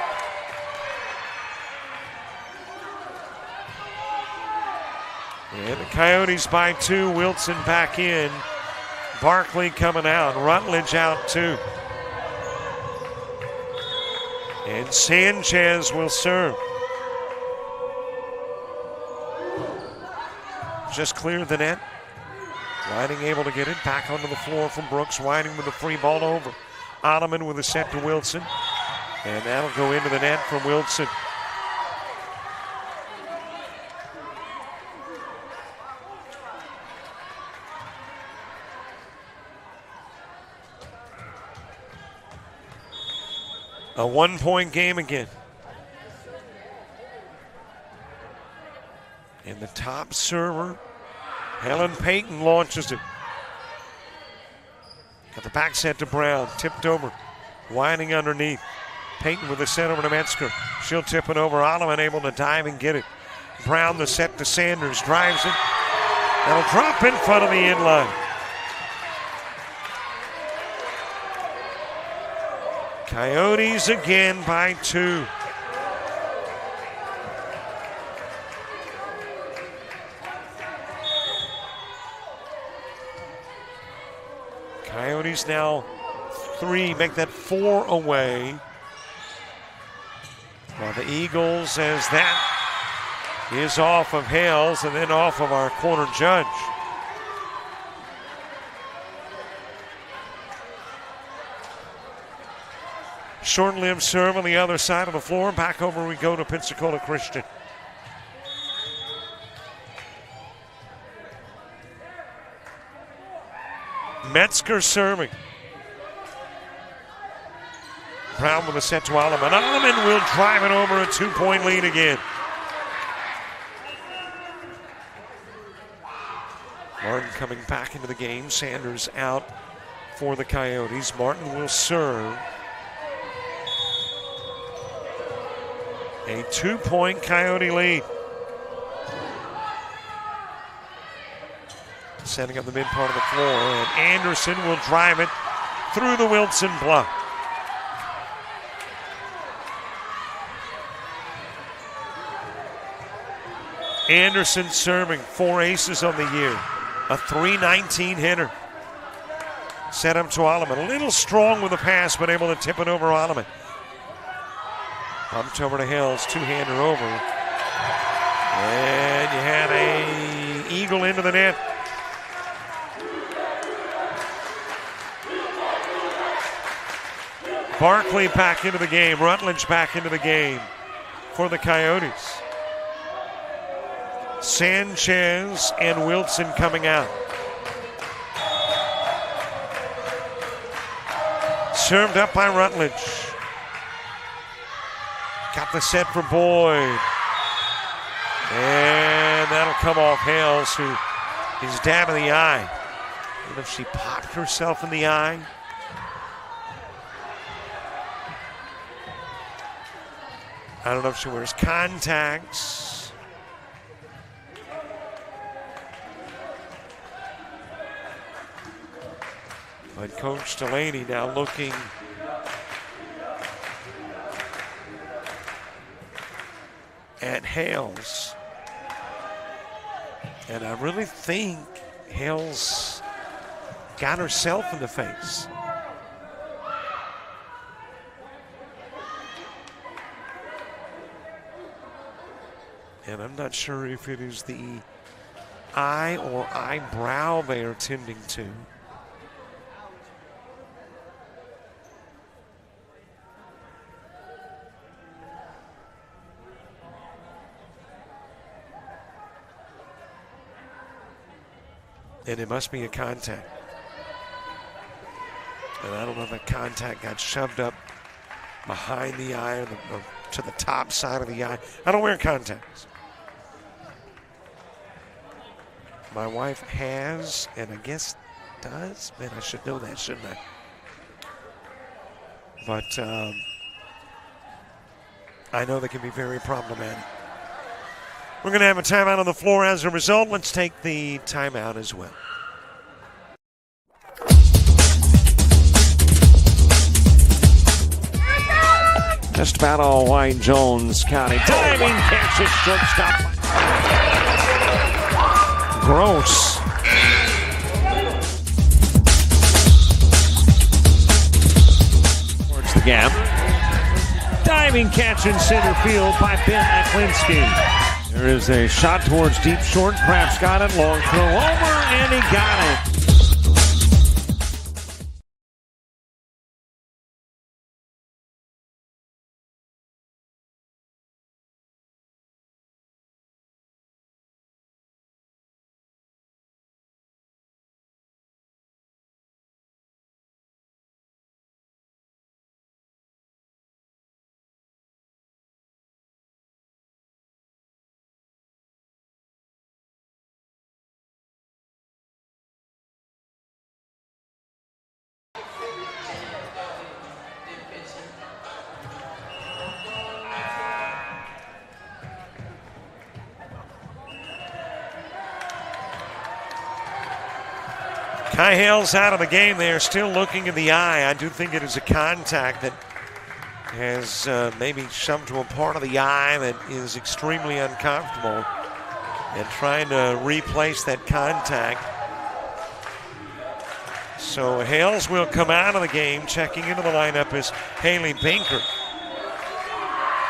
And the Coyotes by 2. Wilson back in. Barkley coming out. Rutledge out too. And Sanchez will serve. Just cleared the net. Whiting able to get it back onto the floor from Brooks. Whiting with the free ball over. Ottoman with a set to Wilson. And that'll go into the net from Wilson. A 1-point game again. And the top server, Helen Payton, launches it. Got the back set to Brown, tipped over, winding underneath. Payton with a set over to Metzger. She'll tip it over. Alleman able to dive and get it. Brown the set to Sanders, drives it. That'll drop in front of the inline. Coyotes again by 2. Coyotes now 3, make that 4 away. Now the Eagles, as that is off of Hales and then off of our corner judge. Short-lived serve on the other side of the floor. Back over we go to Pensacola Christian. Metzger serving. Brown with a set to Alleman. Alleman will drive it over, a 2-point lead again. Martin coming back into the game. Sanders out for the Coyotes. Martin will serve. A 2-point Coyote lead. setting up the mid part of the floor, and Anderson will drive it through the Wilson block. Anderson serving, 4 aces on the year, a .319 hitter. Set up to Alleman, a little strong with the pass, but able to tip it over Alleman. Bumped over to Hills, two-hander over. And you had a eagle into the net. Barkley back into the game, Rutledge back into the game for the Coyotes. Sanchez and Wilson coming out. Served up by Rutledge. Got the set for Boyd. And that'll come off Hales, who is dabbing the eye. I don't know if she popped herself in the eye. I don't know if she wears contacts. But Coach Delaney now looking at Hales. And I really think Hales got herself in the face. And I'm not sure if it is the eye or eyebrow they are tending to. And it must be a contact. And I don't know if that contact got shoved up behind the eye or to the top side of the eye. I don't wear contacts. My wife has, and I guess does. Man, I should know that, shouldn't I? But I know they can be very problematic. We're going to have a timeout on the floor as a result. Let's take the timeout as well. Just about all Wayne Jones County. Diving catch at shortstop. Gross. Towards the gap. Diving catch in center field by Ben Aklinski. There is a shot towards deep short. Craps got it. Long throw over, and he got it. Kai Hales out of the game. They are still looking in the eye. I do think it is a contact that has maybe shoved to a part of the eye that is extremely uncomfortable, and trying to replace that contact. So Hales will come out of the game. Checking into the lineup is Haley Bankert.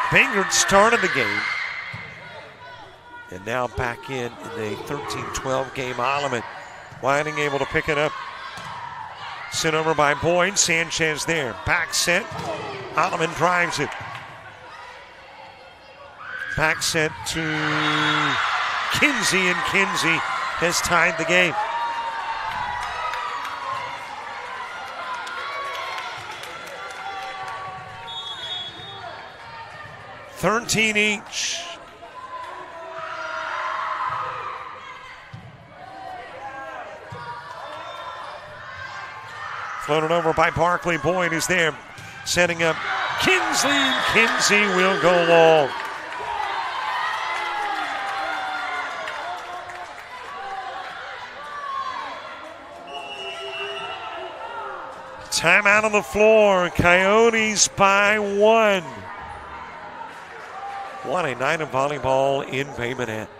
Bankert started the game, and now back in the 13-12 game. Alleman Whiting able to pick it up. Sent over by Boyd. Sanchez there. Back set. Alleman drives it. Back set to Kinsey, and Kinsey has tied the game. $13 each. Floated over by Barkley. Boyd is there, setting up Kinsley. Kinsey will go long. Time out on the floor. Coyotes by 1. What a night of volleyball in Bay Minette.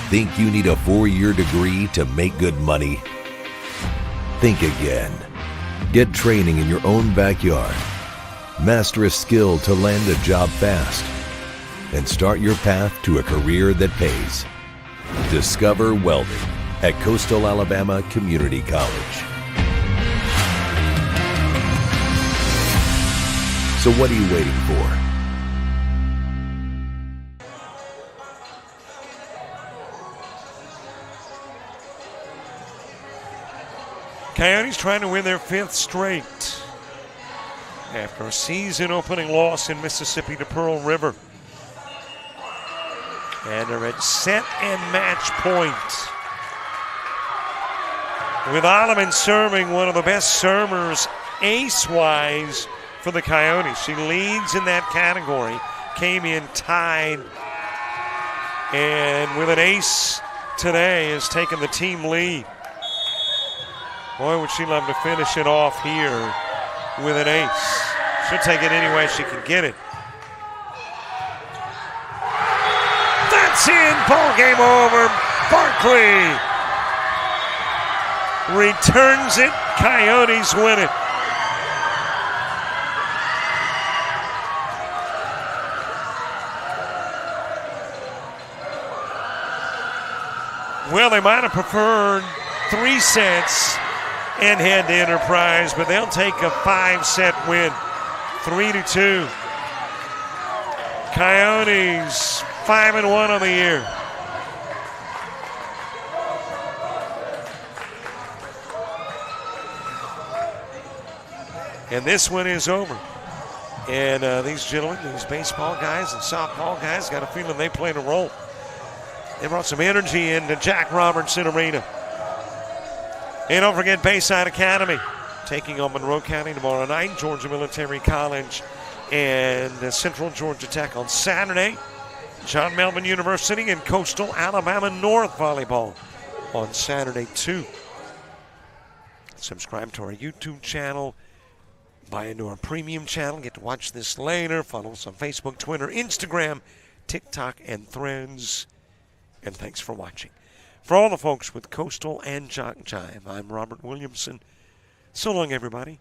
Think you need a 4-year degree to make good money? Think again. Get training in your own backyard. Master a skill to land a job fast. And start your path to a career that pays. Discover welding at Coastal Alabama Community College. So what are you waiting for?
Coyotes trying to win their 5th straight after a season-opening loss in Mississippi to Pearl River. And they're at set and match point. With Alleman serving, one of the best servers ace-wise for the Coyotes. She leads in that category, came in tied, and with an ace today has taken the team lead. Boy, would she love to finish it off here with an ace. She'll take it any way she can get it. That's in. Ball game over. Barkley returns it. Coyotes win it. Well, they might have preferred 3 sets and head to Enterprise, but they'll take a 5-set win, 3-2. Coyotes 5-1 on the year. And this one is over. And these gentlemen, these baseball guys and softball guys, got a feeling they played a role. They brought some energy into Jack Robertson Arena. And don't forget Bayside Academy taking on Monroe County tomorrow night. Georgia Military College and Central Georgia Tech on Saturday. John Melvin University and Coastal Alabama North Volleyball on Saturday too. Subscribe to our YouTube channel. Buy into our premium channel. Get to watch this later. Follow us on Facebook, Twitter, Instagram, TikTok, and Threads. And thanks for watching. For all the folks with Coastal and JockJive, I'm Robert Williamson. So long, everybody.